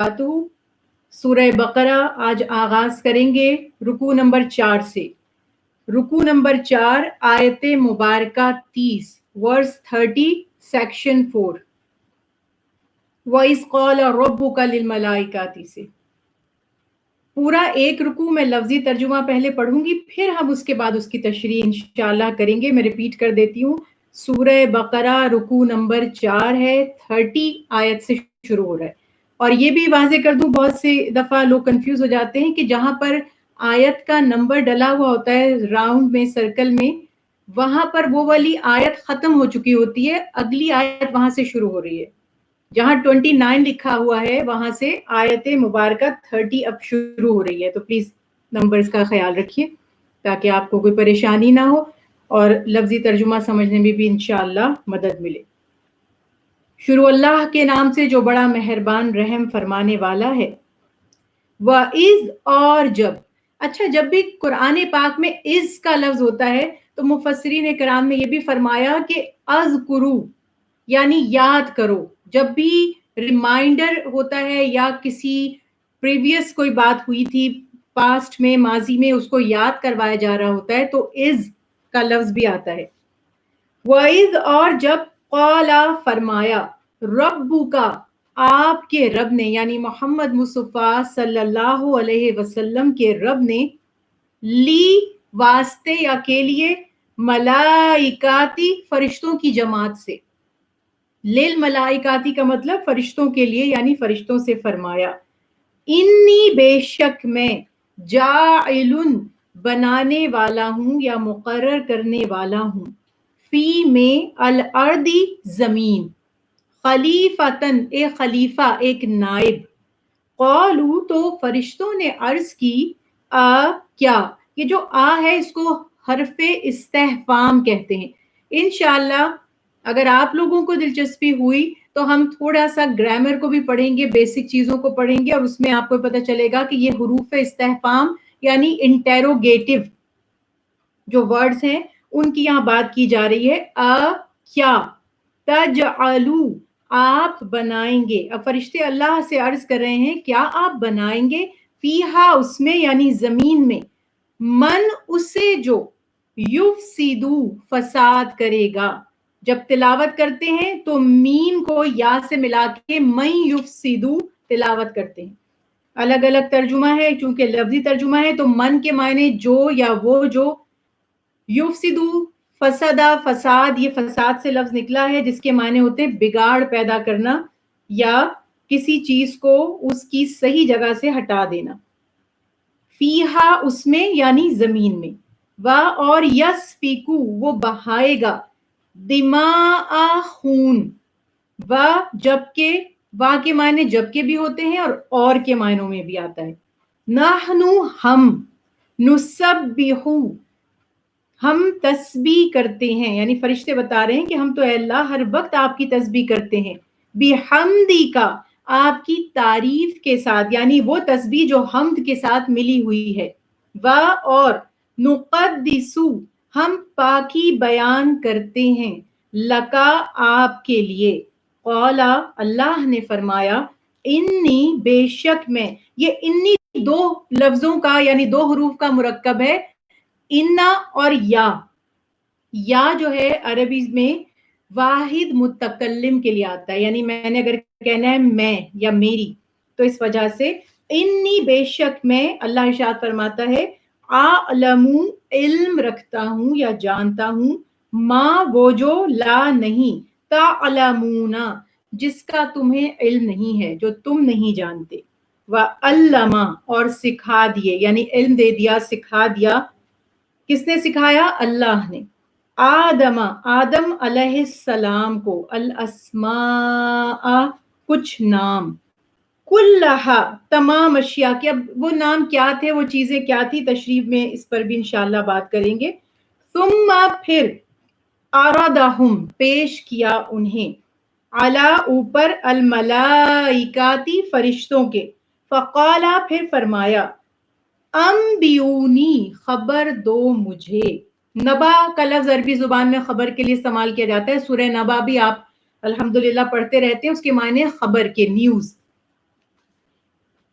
وبرکاتہ۔ سورہ بقرہ آج آغاز کریں گے رکوع نمبر 4 سے۔ رکوع نمبر 4 آیت مبارکہ 30 ورس 30 سیکشن 4 وَإِذْ قَالَ رَبُّكَ لِلْمَلَائِكَةِ سے پورا ایک رکوع میں لفظی ترجمہ پہلے پڑھوں گی، پھر ہم اس کے بعد اس کی تشریح انشاءاللہ کریں گے۔ میں ریپیٹ کر دیتی ہوں، سورہ بقرہ رکوع نمبر 4 ہے، 30 آیت سے شروع ہو رہا ہے۔ اور یہ بھی واضح کر دوں، بہت سے دفعہ لوگ کنفیوز ہو جاتے ہیں کہ جہاں پر آیت کا نمبر ڈلا ہوا ہوتا ہے راؤنڈ میں، سرکل میں، وہاں پر وہ والی آیت ختم ہو چکی ہوتی ہے، اگلی آیت وہاں سے شروع ہو رہی ہے۔ جہاں 29 لکھا ہوا ہے وہاں سے آیت مبارکہ 30 اب شروع ہو رہی ہے، تو پلیز نمبرز کا خیال رکھیے تاکہ آپ کو کوئی پریشانی نہ ہو اور لفظی ترجمہ سمجھنے میں بھی انشاءاللہ مدد ملے۔ شروع اللہ کے نام سے جو بڑا مہربان رحم فرمانے والا ہے۔ وَإِذْ اور جب، اچھا جب بھی قرآن پاک میں از کا لفظ ہوتا ہے تو مفسرین کرام نے یہ بھی فرمایا کہ اذکرو یعنی یاد کرو۔ جب بھی ریمائنڈر ہوتا ہے یا کسی پریویس کوئی بات ہوئی تھی پاسٹ میں، ماضی میں، اس کو یاد کروایا جا رہا ہوتا ہے تو از کا لفظ بھی آتا ہے۔ وَإِذْ اور جب قَالَ فرمایا، رَبُّكَ آپ کے رب نے، یعنی محمد مصطفیٰ صلی اللہ علیہ وسلم کے رب نے، لی واسطے یا کے لیے، ملائکاتی فرشتوں کی جماعت سے، لیل ملائکاتی کا مطلب فرشتوں کے لیے یعنی فرشتوں سے فرمایا، انی بے شک میں، جاعلن بنانے والا ہوں یا مقرر کرنے والا ہوں، فی میں، الارضی زمین، خلیفتن ایک خلیفہ، ایک نائب۔ قالو تو فرشتوں نے عرض کی، کیا، یہ جو ہے اس کو حرف استفہام کہتے ہیں۔ انشاءاللہ اگر آپ لوگوں کو دلچسپی ہوئی تو ہم تھوڑا سا گرامر کو بھی پڑھیں گے، بیسک چیزوں کو پڑھیں گے، اور اس میں آپ کو پتہ چلے گا کہ یہ حروف استفہام یعنی انٹیروگیٹو جو ورڈز ہیں ان کی یہاں بات کی جا رہی ہے۔ کیا، تجعلو آپ بنائیں گے۔ اب فرشتے اللہ سے عرض کر رہے ہیں کیا آپ بنائیں گے، فیہا اس میں یعنی زمین میں، من اسے جو، یفسدو فساد کرے گا۔ جب تلاوت کرتے ہیں تو میم کو یا سے ملا کے من یفسدو تلاوت کرتے ہیں۔ الگ الگ ترجمہ ہے، چونکہ لفظی ترجمہ ہے تو من کے معنی جو یا وہ جو، یفسدو فسدا فساد، یہ فساد سے لفظ نکلا ہے جس کے معنی ہوتے ہیں بگاڑ پیدا کرنا یا کسی چیز کو اس کی صحیح جگہ سے ہٹا دینا۔ فیہا اس میں یعنی زمین میں، اور یسفکو وہ بہائے گا، دماء خون، جبکہ کے معنی جبکہ بھی ہوتے ہیں اور کے معنوں میں بھی آتا ہے۔ نحنو ہم، نسبحو ہم تسبیح کرتے ہیں، یعنی فرشتے بتا رہے ہیں کہ ہم تو اے اللہ ہر وقت آپ کی تسبیح کرتے ہیں، بحمدی کا آپ کی تعریف کے ساتھ، یعنی وہ تسبیح جو حمد کے ساتھ ملی ہوئی ہے، اور نقدسو ہم پاکی بیان کرتے ہیں، لکا آپ کے لیے، قولا اللہ نے فرمایا، انی بے شک میں، یہ انی دو لفظوں کا یعنی دو حروف کا مرکب ہے، انا اور یا جو ہے عربی میں واحد متکلم کے لیے آتا ہے، یعنی میں نے اگر کہنا ہے میں یا میری، تو اس وجہ سے انی بے شک میں، اللہ ارشاد فرماتا ہے، اعلم علم رکھتا ہوں یا جانتا ہوں، ما وہ جو لا نہیں، تعلمون جس کا تمہیں علم نہیں ہے، جو تم نہیں جانتے، وعلم اور سکھا دیے، یعنی علم دے دیا، سکھا دیا۔ کس نے سکھایا؟ اللہ نے۔ آدم علیہ السلام کو، الاسماء کچھ نام، کلہا تمام اشیاء کے۔ اب وہ نام کیا تھے، وہ چیزیں کیا تھی، تشریح میں اس پر بھی انشاءاللہ بات کریں گے۔ ثم پھر، عرضہم پیش کیا انہیں، علی اوپر، الملائکاتی فرشتوں کے، فقالا پھر فرمایا، انبیونی خبر دو مجھے۔ نبا کا لفظ عربی زبان میں خبر کے لیے استعمال کیا جاتا ہے، سورہ نبا بھی آپ الحمدللہ پڑھتے رہتے ہیں، اس کے معنی خبر کے، نیوز۔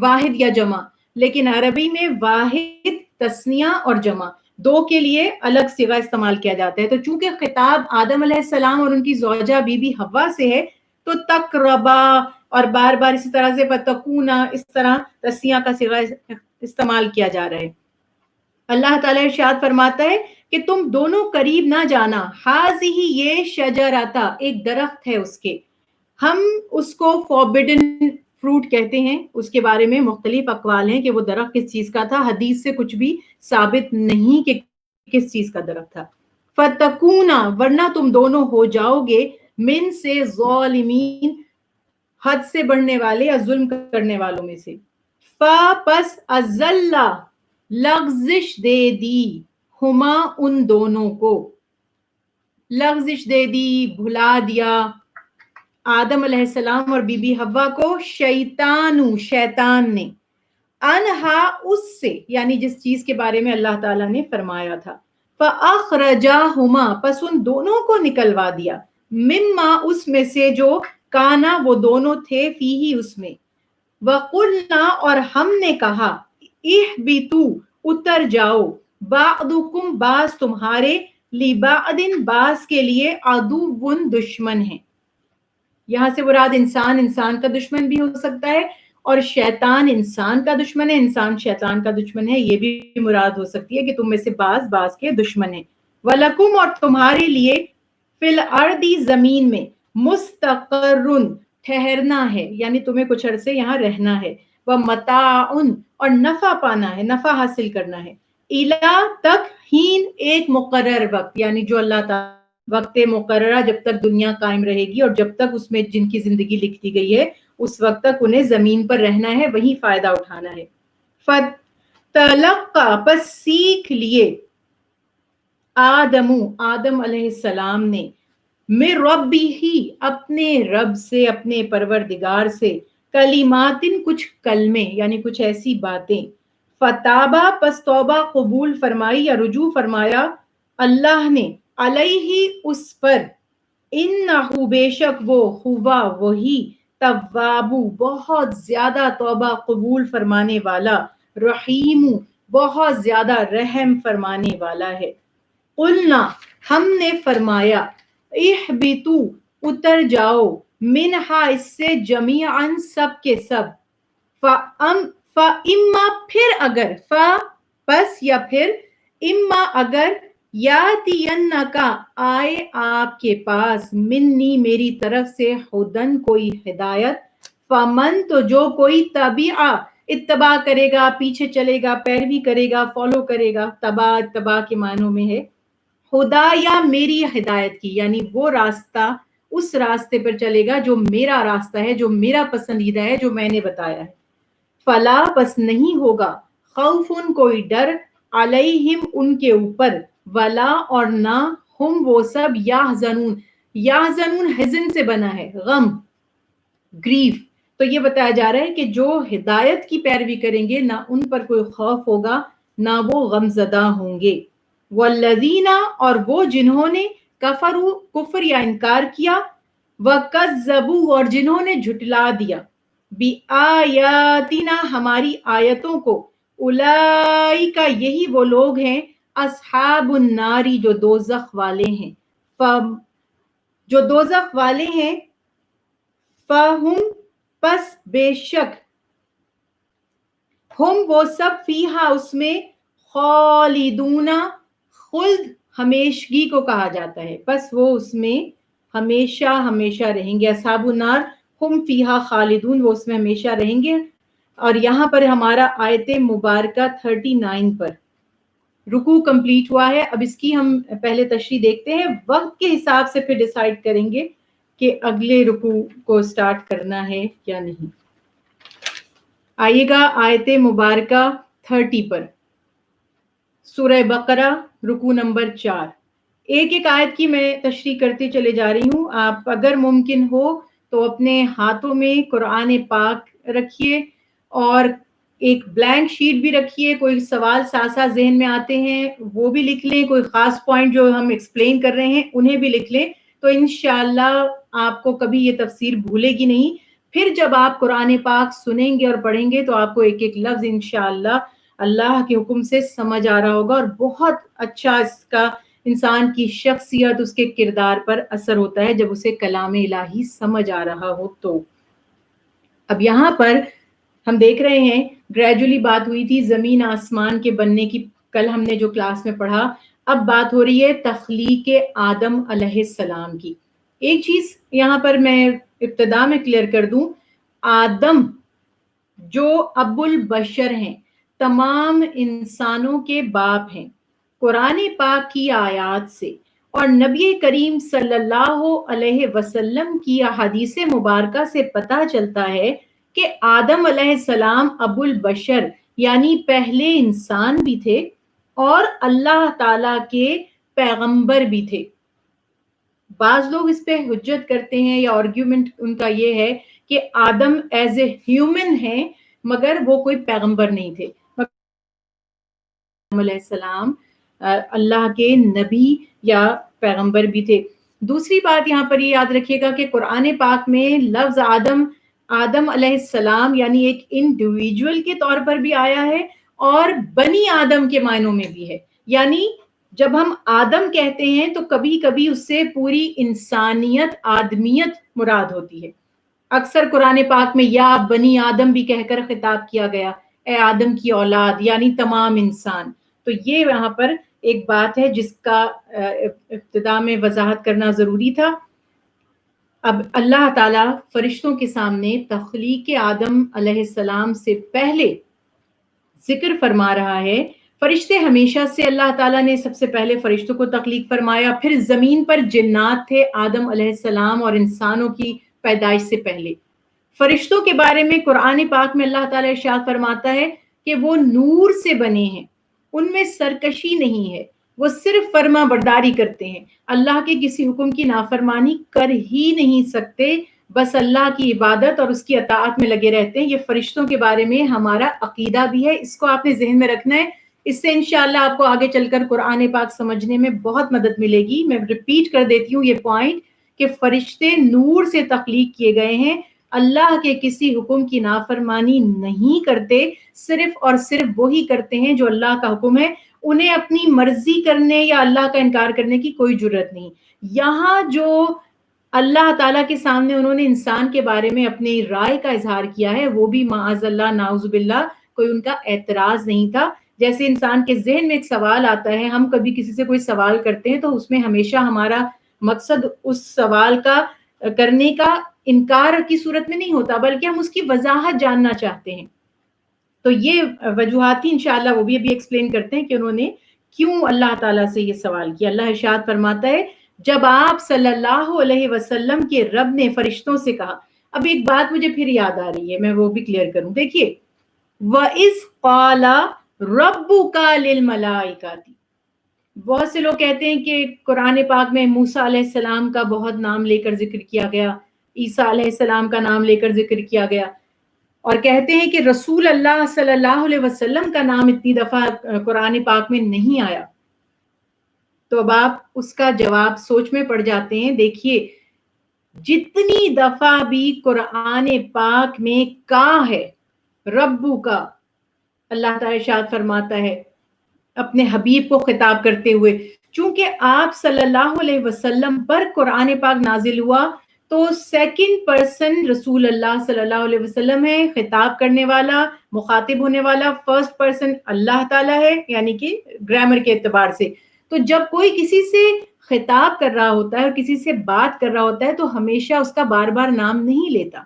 واحد یا جمع، لیکن عربی میں واحد تثنیہ اور جمع دو کے لیے الگ صیغہ استعمال کیا جاتا ہے. تو چونکہ خطاب آدم علیہ السلام اور ان کی زوجہ بی بی حوا سے ہے تو تقربا اور بار بار اسی طرح سے فتکونا اس طرح تثنیہ کا صیغہ استعمال کیا جا رہا ہے. اللہ تعالیٰ ارشاد فرماتا ہے کہ تم دونوں قریب نہ جانا، حاضی یہ شجرتا ایک درخت ہے اس کے، ہم اس کو فوربڈن فروٹ کہتے ہیں. اس کے بارے میں مختلف اقوال ہیں کہ وہ درخت کس چیز کا تھا، حدیث سے کچھ بھی ثابت نہیں کہ کس چیز کا درخت تھا. فتکونا ورنہ تم دونوں ہو جاؤ گے من سے ظالمین حد سے بڑھنے والے یا ظلم کرنے والوں میں سے. پس ازلہ لغزش دے دی ہما ان دونوں کو، لغزش دے دی بھلا دیا آدم علیہ السلام اور بی بی حوا کو شیطان نے، انہا اس سے یعنی جس چیز کے بارے میں اللہ تعالیٰ نے فرمایا تھا. فَأَخْرَجَاهُمَا پس ان دونوں کو نکلوا دیا، مما اس میں سے جو کانا وہ دونوں تھے فیہی اس میں. وَقُلْنَا اور ہم نے کہا اِحْبِطُوا اتر جاؤ، بَعْضُكُمْ بعض تمہارے، لِبَعْضٍ بعض کے لیے، عَدُوٌّ دشمن ہیں. یہاں سے مراد انسان کا دشمن بھی ہو سکتا ہے اور شیطان انسان کا دشمن ہے، انسان شیطان کا دشمن ہے، یہ بھی مراد ہو سکتی ہے کہ تم میں سے بعض کے دشمن ہیں. وَلَكُمْ اور تمہارے لیے، فِي الْأَرْضِ زمین میں، مُسْتَقَرٌّ ٹھہرنا ہے یعنی تمہیں کچھ عرصے یہاں رہنا ہے، وَمَتَاعٌ اور نفع پانا ہے، نفع حاصل کرنا ہے، إِلَىٰ تک ہین ایک مقرر وقت یعنی جو اللہ تعالیٰ وقت مقررہ جب تک دنیا قائم رہے گی اور جب تک اس میں جن کی زندگی لکھی گئی ہے اس وقت تک انہیں زمین پر رہنا ہے، وہی فائدہ اٹھانا ہے. فَتَلَقَّى پس سیکھ لیے آدم علیہ السلام نے، من ربہ اپنے رب سے، اپنے پروردگار سے، کلماتن کچھ کلمے یعنی کچھ ایسی باتیں. فتابہ پس توبہ قبول فرمائی یا رجوع فرمایا اللہ نے، علیہ اس پر، انہو بے شک وہ، ہوا وہی، توابو بہت زیادہ توبہ قبول فرمانے والا، رحیم بہت زیادہ رحم فرمانے والا ہے. قلنا ہم نے فرمایا، اہبطوا اتر جاؤ، منہا اس سے، جمیعاً سب کے سب، فَإِمَّا پھر اگر، پس یا پھر، اما اگر، یاتینکا آئے آپ کے پاس، منی میری طرف سے، ہدن کوئی ہدایت، فمن تو جو کوئی، تبعہ اتباع کرے گا، پیچھے چلے گا، پیروی کرے گا، فالو کرے گا. اتباع کے معنوں میں ہے خدا یا میری ہدایت کی یعنی وہ راستہ، اس راستے پر چلے گا جو میرا راستہ ہے، جو میرا پسندیدہ ہے، جو میں نے بتایا ہے. فلا پس نہیں ہوگا، خوفن کوئی ڈر، علیہم ان کے اوپر، ولا اور نہ، ہم وہ سب، یحزنون حزن سے بنا ہے، غم، گریف. تو یہ بتایا جا رہا ہے کہ جو ہدایت کی پیروی کریں گے نہ ان پر کوئی خوف ہوگا نہ وہ غم زدہ ہوں گے. والذین اور وہ جنہوں نے، کفروا کفر یا انکار کیا، وکذبوا اور جنہوں نے جھٹلا دیا، بآیاتنا ہماری آیتوں کو، اولئک یہی وہ لوگ ہیں، اصحاب الناری جو دوزخ والے ہیں، جو دوزخ والے ہیں، فہم پس بے شک، ہم وہ سب، فیہا اس میں، خالدون خلد ہمیشگی کو کہا جاتا ہے، بس وہ اس میں ہمیشہ رہیں گے. اصحاب النار ہم فیہا خالدون وہ اس میں ہمیشہ رہیں گے. اور یہاں پر ہمارا آیت مبارکہ 39 پر رکوع کمپلیٹ ہوا ہے. اب اس کی ہم پہلے تشریح دیکھتے ہیں، وقت کے حساب سے پھر ڈیسائیڈ کریں گے کہ اگلے رکوع کو سٹارٹ کرنا ہے یا نہیں. آئیے گا آیت مبارکہ 30 پر، سورہ بقرہ رکوع نمبر 4. ایک آیت کی میں تشریح کرتے چلے جا رہی ہوں. آپ اگر ممکن ہو تو اپنے ہاتھوں میں قرآن پاک رکھیے اور ایک بلینک شیٹ بھی رکھیے. کوئی سوال ساتھ ذہن میں آتے ہیں وہ بھی لکھ لیں، کوئی خاص پوائنٹ جو ہم ایکسپلین کر رہے ہیں انہیں بھی لکھ لیں، تو انشاءاللہ آپ کو کبھی یہ تفسیر بھولے گی نہیں. پھر جب آپ قرآن پاک سنیں گے اور پڑھیں گے تو آپ کو ایک ایک لفظ انشاءاللہ اللہ کے حکم سے سمجھ آ رہا ہوگا، اور بہت اچھا اس کا انسان کی شخصیت، اس کے کردار پر اثر ہوتا ہے جب اسے کلام الہی سمجھ آ رہا ہو تو۔ اب یہاں پر ہم دیکھ رہے ہیں گریجولی بات ہوئی تھی زمین آسمان کے بننے کی، کل ہم نے جو کلاس میں پڑھا، اب بات ہو رہی ہے تخلیق آدم علیہ السلام کی۔ ایک چیز یہاں پر میں ابتدا میں کلیئر کر دوں، آدم جو ابو البشر ہیں، تمام انسانوں کے باپ ہیں، قرآن پاک کی آیات سے اور نبی کریم صلی اللہ علیہ وسلم کی احادیث مبارکہ سے پتہ چلتا ہے کہ آدم علیہ السلام ابو البشر یعنی پہلے انسان بھی تھے اور اللہ تعالی کے پیغمبر بھی تھے۔ بعض لوگ اس پہ حجت کرتے ہیں یا آرگیومنٹ ان کا یہ ہے کہ آدم ایز اے ہیومن ہیں مگر وہ کوئی پیغمبر نہیں تھے، علیہ السلام اللہ کے نبی یا پیغمبر بھی تھے۔ دوسری بات یہاں پر یہ یاد رکھیے گا کہ قرآن پاک میں لفظ آدم علیہ السلام یعنی ایک انڈیویجول کے طور پر بھی آیا ہے اور بنی آدم کے معنوں میں بھی ہے، یعنی جب ہم آدم کہتے ہیں تو کبھی کبھی اس سے پوری انسانیت، آدمیت مراد ہوتی ہے۔ اکثر قرآن پاک میں یا بنی آدم بھی کہہ کر خطاب کیا گیا، اے آدم کی اولاد یعنی تمام انسان۔ تو یہ یہاں پر ایک بات ہے جس کا ابتدا میں وضاحت کرنا ضروری تھا۔ اب اللہ تعالیٰ فرشتوں کے سامنے تخلیق آدم علیہ السلام سے پہلے ذکر فرما رہا ہے۔ فرشتے ہمیشہ سے اللہ تعالیٰ نے سب سے پہلے فرشتوں کو تخلیق فرمایا، پھر زمین پر جنات تھے آدم علیہ السلام اور انسانوں کی پیدائش سے پہلے۔ فرشتوں کے بارے میں قرآن پاک میں اللہ تعالیٰ ارشاد فرماتا ہے کہ وہ نور سے بنے ہیں، ان میں سرکشی نہیں ہے، وہ صرف فرما برداری کرتے ہیں، اللہ کے کسی حکم کی نافرمانی کر ہی نہیں سکتے، بس اللہ کی عبادت اور اس کی اطاعت میں لگے رہتے ہیں۔ یہ فرشتوں کے بارے میں ہمارا عقیدہ بھی ہے، اس کو آپ نے ذہن میں رکھنا ہے، اس سے انشاءاللہ آپ کو آگے چل کر قرآن پاک سمجھنے میں بہت مدد ملے گی۔ میں ریپیٹ کر دیتی ہوں یہ پوائنٹ کہ فرشتے نور سے تخلیق کیے گئے ہیں، اللہ کے کسی حکم کی نافرمانی نہیں کرتے، صرف اور صرف وہی کرتے ہیں جو اللہ کا حکم ہے، انہیں اپنی مرضی کرنے یا اللہ کا انکار کرنے کی کوئی جرت نہیں۔ یہاں جو اللہ تعالیٰ کے سامنے انہوں نے انسان کے بارے میں اپنی رائے کا اظہار کیا ہے، وہ بھی معاذ اللہ نعوذ باللہ کوئی ان کا اعتراض نہیں تھا۔ جیسے انسان کے ذہن میں ایک سوال آتا ہے، ہم کبھی کسی سے کوئی سوال کرتے ہیں تو اس میں ہمیشہ ہمارا مقصد اس سوال کا کرنے کا انکار کی صورت میں نہیں ہوتا، بلکہ ہم اس کی وضاحت جاننا چاہتے ہیں۔ تو یہ وجوہات ہی انشاءاللہ وہ بھی ابھی ایکسپلین کرتے ہیں کہ انہوں نے کیوں اللہ تعالیٰ سے یہ سوال کیا۔ اللہ ارشاد فرماتا ہے جب آپ صلی اللہ علیہ وسلم کے رب نے فرشتوں سے کہا، اب ایک بات مجھے پھر یاد آ رہی ہے، میں وہ بھی کلیئر کروں۔ دیکھیے وَإِذْ قَالَ رَبُّكَ لِلْمَلَائِكَةِ، بہت سے لوگ کہتے ہیں کہ قرآن پاک میں موسیٰ علیہ السلام کا بہت نام لے کر ذکر کیا گیا، عیسیٰ علیہ السلام کا نام لے کر ذکر کیا گیا، اور کہتے ہیں کہ رسول اللہ صلی اللہ علیہ وسلم کا نام اتنی دفعہ قرآن پاک میں نہیں آیا۔ تو اب آپ اس کا جواب سوچ میں پڑ جاتے ہیں۔ دیکھیے جتنی دفعہ بھی قرآن پاک میں کہا ہے ربو کا، اللہ تعالیٰ ارشاد فرماتا ہے اپنے حبیب کو خطاب کرتے ہوئے، چونکہ آپ صلی اللہ علیہ وسلم پر قرآن پاک نازل ہوا تو سیکنڈ پرسن رسول اللہ صلی اللہ علیہ وسلم ہے، خطاب کرنے والا، مخاطب ہونے والا فرسٹ پرسن اللہ تعالیٰ ہے، یعنی کہ گرامر کے اعتبار سے۔ تو جب کوئی کسی سے خطاب کر رہا ہوتا ہے اور کسی سے بات کر رہا ہوتا ہے تو ہمیشہ اس کا بار بار نام نہیں لیتا۔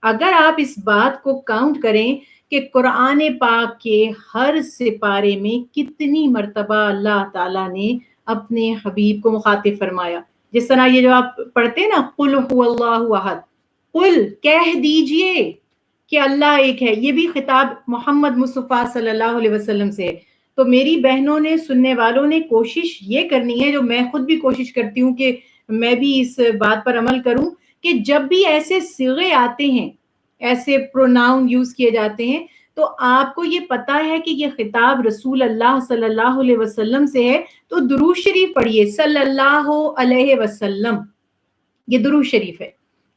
اگر آپ اس بات کو کاؤنٹ کریں کہ قرآن پاک کے ہر سپارے میں کتنی مرتبہ اللہ تعالیٰ نے اپنے حبیب کو مخاطب فرمایا، جس طرح یہ جو آپ پڑھتے ہیں نا قل هو اللہ احد، قل کہہ دیجئے کہ اللہ ایک ہے، یہ بھی خطاب محمد مصطفیٰ صلی اللہ علیہ وسلم سے ہے۔ تو میری بہنوں نے، سننے والوں نے کوشش یہ کرنی ہے، جو میں خود بھی کوشش کرتی ہوں کہ میں بھی اس بات پر عمل کروں، کہ جب بھی ایسے صیغے آتے ہیں، ایسے پروناؤن یوز کیے جاتے ہیں، تو آپ کو یہ پتا ہے کہ یہ خطاب رسول اللہ صلی اللہ علیہ وسلم سے ہے تو درود شریف پڑھیے، صلی اللہ علیہ وسلم، یہ درود شریف ہے۔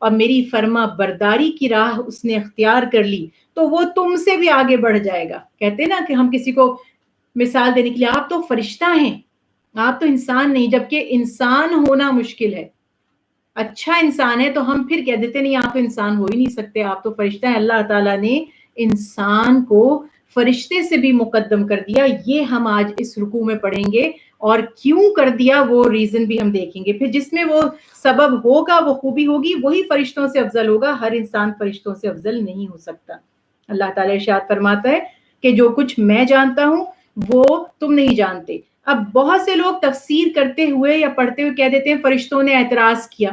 اور میری فرما برداری کی راہ اس نے اختیار کر لی تو وہ تم سے بھی آگے بڑھ جائے گا. کہتے ہیں نا کہ ہم کسی کو مثال دینے کے لیے آپ تو فرشتہ ہیں, آپ تو انسان نہیں, جبکہ انسان ہونا مشکل ہے. اچھا انسان ہے تو ہم پھر کہہ دیتے نہیں آپ تو انسان ہو ہی نہیں سکتے, آپ تو فرشتہ ہیں. اللہ تعالیٰ نے انسان کو فرشتے سے بھی مقدم کر دیا. یہ ہم آج اس رکوع میں پڑھیں گے, اور کیوں کر دیا وہ ریزن بھی ہم دیکھیں گے. پھر جس میں وہ سبب ہوگا, وہ خوبی ہوگی, وہی فرشتوں سے افضل ہوگا. ہر انسان فرشتوں سے افضل نہیں ہو سکتا. اللہ تعالیٰ ارشاد فرماتا ہے کہ جو کچھ میں جانتا ہوں وہ تم نہیں جانتے. اب بہت سے لوگ تفسیر کرتے ہوئے یا پڑھتے ہوئے کہہ دیتے ہیں فرشتوں نے اعتراض کیا.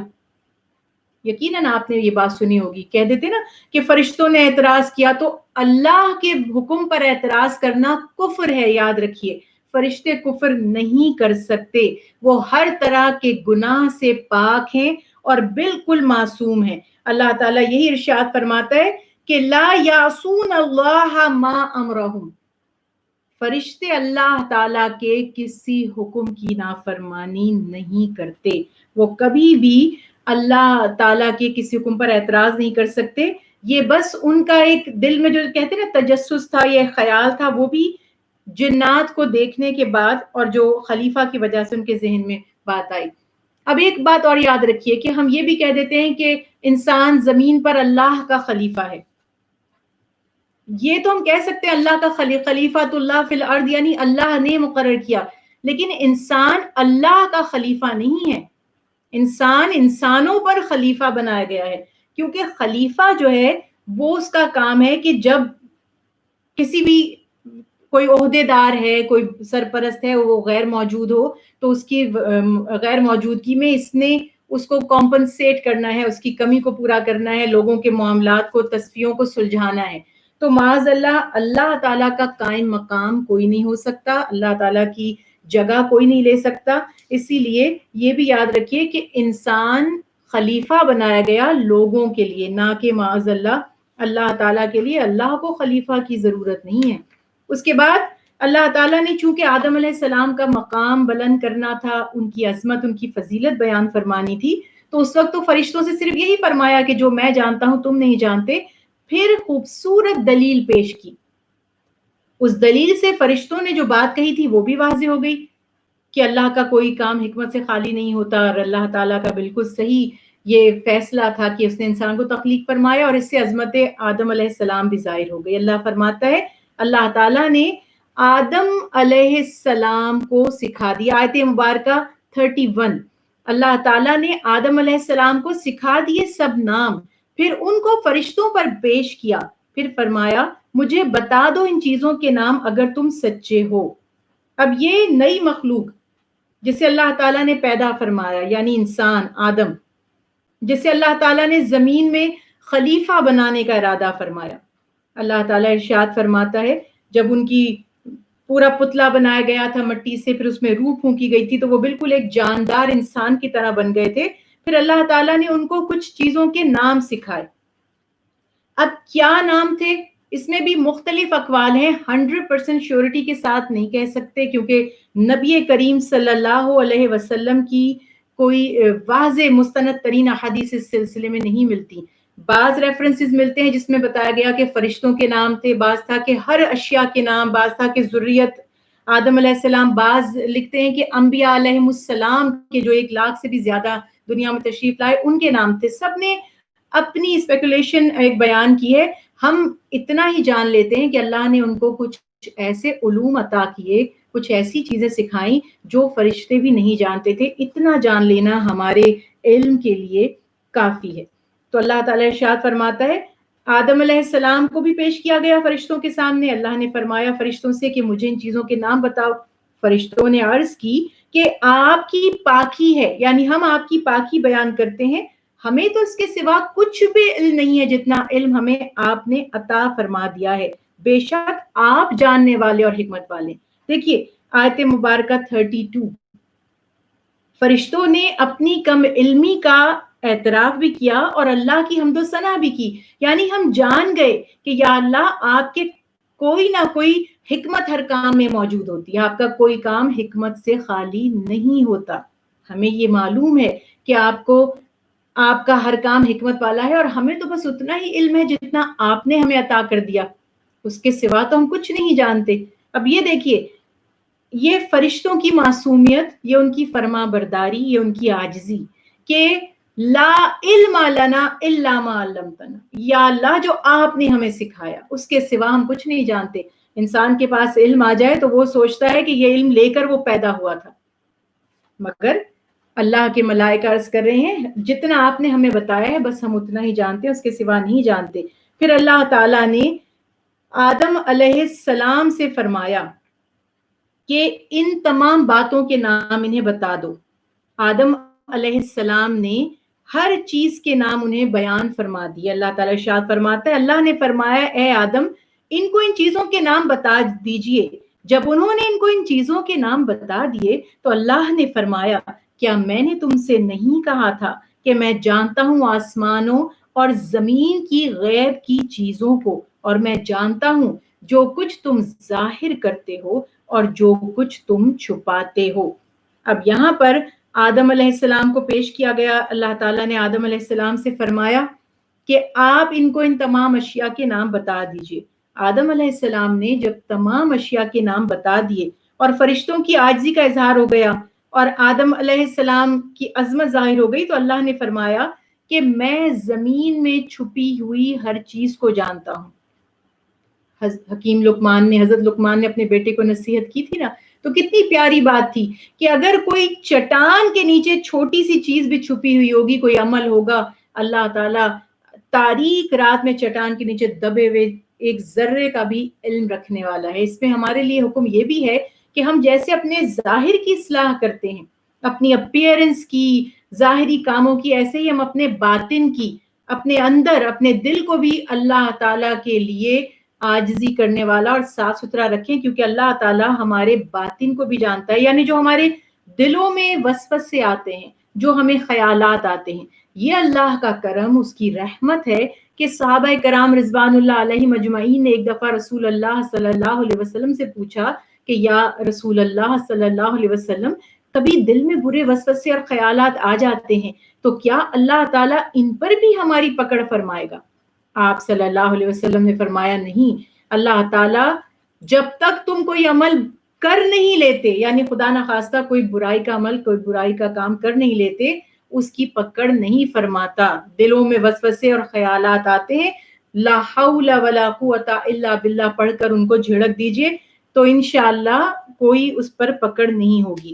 یقیناً آپ نے یہ بات سنی ہوگی, کہہ دیتے نا کہ فرشتوں نے اعتراض کیا. تو اللہ کے حکم پر اعتراض کرنا کفر ہے. یاد رکھیے فرشتے کفر نہیں کر سکتے, وہ ہر طرح کے گناہ سے پاک ہیں اور بالکل معصوم ہیں. اللہ تعالیٰ یہی ارشاد فرماتا ہے کہ لا یعصون اللہ ما امرہم, فرشتے اللہ تعالیٰ کے کسی حکم کی نافرمانی نہیں کرتے. وہ کبھی بھی اللہ تعالیٰ کے کسی حکم پر اعتراض نہیں کر سکتے. یہ بس ان کا ایک دل میں جو کہتے ہیں نا تجسس تھا, یہ خیال تھا, وہ بھی جنات کو دیکھنے کے بعد اور جو خلیفہ کی وجہ سے ان کے ذہن میں بات آئی. اب ایک بات اور یاد رکھیے کہ ہم یہ بھی کہہ دیتے ہیں کہ انسان زمین پر اللہ کا خلیفہ ہے. یہ تو ہم کہہ سکتے ہیں اللہ کا خلیفۃ اللہ فی الارض, یعنی اللہ نے مقرر کیا, لیکن انسان اللہ کا خلیفہ نہیں ہے. انسان انسانوں پر خلیفہ بنایا گیا ہے, کیونکہ خلیفہ جو ہے وہ اس کا کام ہے کہ جب کسی بھی کوئی عہدے دار ہے, کوئی سرپرست ہے, وہ غیر موجود ہو تو اس کی غیر موجودگی میں اس نے اس کو کمپنسیٹ کرنا ہے, اس کی کمی کو پورا کرنا ہے, لوگوں کے معاملات کو, تصفیوں کو سلجھانا ہے. تو معاذ اللہ تعالیٰ کا قائم مقام کوئی نہیں ہو سکتا, اللہ تعالیٰ کی جگہ کوئی نہیں لے سکتا. اسی لیے یہ بھی یاد رکھیے کہ انسان خلیفہ بنایا گیا لوگوں کے لیے, نہ کہ معاذ اللہ تعالیٰ کے لیے. اللہ کو خلیفہ کی ضرورت نہیں ہے. اس کے بعد اللہ تعالیٰ نے چونکہ آدم علیہ السلام کا مقام بلند کرنا تھا, ان کی عظمت, ان کی فضیلت بیان فرمانی تھی, تو اس وقت تو فرشتوں سے صرف یہی فرمایا کہ جو میں جانتا ہوں تم نہیں جانتے. پھر خوبصورت دلیل پیش کی. اس دلیل سے فرشتوں نے جو بات کہی تھی وہ بھی واضح ہو گئی کہ اللہ کا کوئی کام حکمت سے خالی نہیں ہوتا, اور اللہ تعالیٰ کا بالکل صحیح یہ فیصلہ تھا کہ اس نے انسان کو تخلیق فرمایا, اور اس سے عظمت آدم علیہ السلام بھی ظاہر ہو گئی. اللہ فرماتا ہے اللہ تعالیٰ نے آدم علیہ السلام کو سکھا دیا. آیت مبارکہ 31, اللہ تعالیٰ نے آدم علیہ السلام کو سکھا دیے سب نام, پھر ان کو فرشتوں پر پیش کیا, پھر فرمایا مجھے بتا دو ان چیزوں کے نام اگر تم سچے ہو. اب یہ نئی مخلوق جسے اللہ تعالیٰ نے پیدا فرمایا, یعنی انسان آدم, جسے اللہ تعالیٰ نے زمین میں خلیفہ بنانے کا ارادہ فرمایا. اللہ تعالیٰ ارشاد فرماتا ہے جب ان کی پورا پتلا بنایا گیا تھا مٹی سے, پھر اس میں روح پھونکی گئی تھی, تو وہ بالکل ایک جاندار انسان کی طرح بن گئے تھے. پھر اللہ تعالیٰ نے ان کو کچھ چیزوں کے نام سکھائے. اب کیا نام تھے اس میں بھی مختلف اقوال ہیں, 100% شیورٹی کے ساتھ نہیں کہہ سکتے, کیونکہ نبی کریم صلی اللہ علیہ وسلم کی کوئی واضح مستند ترین احادیث اس سلسلے میں نہیں ملتی. بعض ریفرنسز ملتے ہیں جس میں بتایا گیا کہ فرشتوں کے نام تھے, بعض تھا کہ ہر اشیاء کے نام, بعض تھا کہ ذریت آدم علیہ السلام, بعض لکھتے ہیں کہ انبیاء علیہ السلام کے جو 1 لاکھ سے بھی زیادہ دنیا میں تشریف لائے ان کے نام تھے. سب نے اپنی اسپیکولیشن ایک بیان کی ہے. ہم اتنا ہی جان لیتے ہیں کہ اللہ نے ان کو کچھ ایسے علوم عطا کیے, کچھ ایسی چیزیں سکھائیں جو فرشتے بھی نہیں جانتے تھے. اتنا جان لینا ہمارے علم کے لیے کافی ہے. تو اللہ تعالیٰ ارشاد فرماتا ہے آدم علیہ السلام کو بھی پیش کیا گیا فرشتوں کے سامنے. اللہ نے فرمایا فرشتوں سے کہ مجھے ان چیزوں کے نام بتاؤ. فرشتوں نے عرض کی کہ آپ کی پاکی ہے, یعنی ہم آپ کی پاکی بیان کرتے ہیں, ہمیں تو اس کے سوا کچھ بھی علم نہیں ہے جتنا علم ہمیں آپ نے عطا فرما دیا ہے, بے شک آپ جاننے والے اور حکمت والے. دیکھیے آیت مبارکہ 32, فرشتوں نے اپنی کم علمی کا اعتراف بھی کیا اور اللہ کی حمد و ثنا بھی کی. یعنی ہم جان گئے کہ یا اللہ آپ کے کوئی نہ کوئی حکمت ہر کام میں موجود ہوتی ہے, آپ کا کوئی کام حکمت سے خالی نہیں ہوتا. ہمیں یہ معلوم ہے کہ آپ کو آپ کا ہر کام حکمت والا ہے، اور ہمیں تو بس اتنا ہی علم ہے جتنا آپ نے ہمیں عطا کر دیا، اس کے سوا تو ہم کچھ نہیں جانتے۔ اب یہ دیکھیے، یہ فرشتوں کی معصومیت، یہ ان کی فرما برداری، یہ ان کی عاجزی، کہ لا علم لنا الا ما علمتنا، یا اللہ جو آپ نے ہمیں سکھایا اس کے سوا ہم کچھ نہیں جانتے۔ انسان کے پاس علم آ جائے تو وہ سوچتا ہے کہ یہ علم لے کر وہ پیدا ہوا تھا، مگر اللہ کے ملائکہ عرض کر رہے ہیں جتنا آپ نے ہمیں بتایا ہے بس ہم اتنا ہی جانتے ہیں، اس کے سوا نہیں جانتے۔ پھر اللہ تعالیٰ نے آدم علیہ السلام سے فرمایا کہ ان تمام باتوں کے نام انہیں بتا دو۔ آدم علیہ السلام نے ہر چیز کے نام انہیں بیان فرما دیے۔ اللہ تعالیٰ ارشاد فرماتا ہے، اللہ نے فرمایا اے آدم ان کو ان چیزوں کے نام بتا دیجئے۔ جب انہوں نے ان کو ان چیزوں کے نام بتا دیے تو اللہ نے فرمایا، کیا میں نے تم سے نہیں کہا تھا کہ میں جانتا ہوں آسمانوں اور زمین کی غیب کی چیزوں کو، اور میں جانتا ہوں جو کچھ تم ظاہر کرتے ہو اور جو کچھ تم چھپاتے ہو۔ اب یہاں پر آدم علیہ السلام کو پیش کیا گیا، اللہ تعالیٰ نے آدم علیہ السلام سے فرمایا کہ آپ ان کو ان تمام اشیاء کے نام بتا دیجئے۔ آدم علیہ السلام نے جب تمام اشیاء کے نام بتا دیے اور فرشتوں کی عاجزی کا اظہار ہو گیا اور آدم علیہ السلام کی عظمت ظاہر ہو گئی، تو اللہ نے فرمایا کہ میں زمین میں چھپی ہوئی ہر چیز کو جانتا ہوں۔ حکیم لقمان نے، حضرت لقمان نے اپنے بیٹے کو نصیحت کی تھی نا، تو کتنی پیاری بات تھی کہ اگر کوئی چٹان کے نیچے چھوٹی سی چیز بھی چھپی ہوئی ہوگی، کوئی عمل ہوگا، اللہ تعالیٰ تاریک رات میں چٹان کے نیچے دبے ہوئے ایک ذرے کا بھی علم رکھنے والا ہے۔ اس میں ہمارے لیے حکم یہ بھی ہے کہ ہم جیسے اپنے ظاہر کی اصلاح کرتے ہیں، اپنی اپیئرنس کی، ظاہری کاموں کی، ایسے ہی ہم اپنے باطن کی، اپنے اندر، اپنے دل کو بھی اللہ تعالیٰ کے لیے عاجزی کرنے والا اور صاف ستھرا رکھیں، کیونکہ اللہ تعالیٰ ہمارے باطن کو بھی جانتا ہے، یعنی جو ہمارے دلوں میں وسوسے آتے ہیں، جو ہمیں خیالات آتے ہیں۔ یہ اللہ کا کرم، اس کی رحمت ہے کہ صحابہ کرام رضوان اللہ علیہ مجمعین نے ایک دفعہ رسول اللہ صلی اللہ علیہ وسلم سے پوچھا کہ یا رسول اللہ صلی اللہ علیہ وسلم، کبھی دل میں برے وسوسے اور خیالات آ جاتے ہیں تو کیا اللہ تعالیٰ ان پر بھی ہماری پکڑ فرمائے گا؟ آپ صلی اللہ علیہ وسلم نے فرمایا نہیں، اللہ تعالیٰ جب تک تم کوئی عمل کر نہیں لیتے، یعنی خدا نخواستہ کوئی برائی کا عمل، کوئی برائی کا کام کر نہیں لیتے، اس کی پکڑ نہیں فرماتا۔ دلوں میں وسوسے اور خیالات آتے ہیں، لا حول ولا قوت الا باللہ پڑھ کر ان کو جھڑک دیجئے تو انشاءاللہ کوئی اس پر پکڑ نہیں ہوگی۔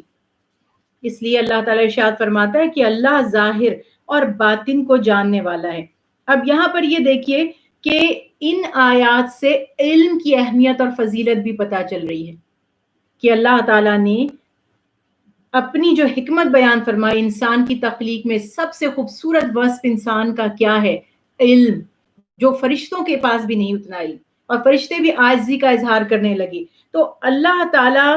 اس لیے اللہ تعالیٰ ارشاد فرماتا ہے کہ اللہ ظاہر اور باطن کو جاننے والا ہے۔ اب یہاں پر یہ دیکھیے کہ ان آیات سے علم کی اہمیت اور فضیلت بھی پتہ چل رہی ہے کہ اللہ تعالیٰ نے اپنی جو حکمت بیان فرمائی انسان کی تخلیق میں، سب سے خوبصورت وصف انسان کا کیا ہے؟ علم، جو فرشتوں کے پاس بھی نہیں اتنا علم، اور فرشتے بھی عاجزی کا اظہار کرنے لگے۔ تو اللہ تعالیٰ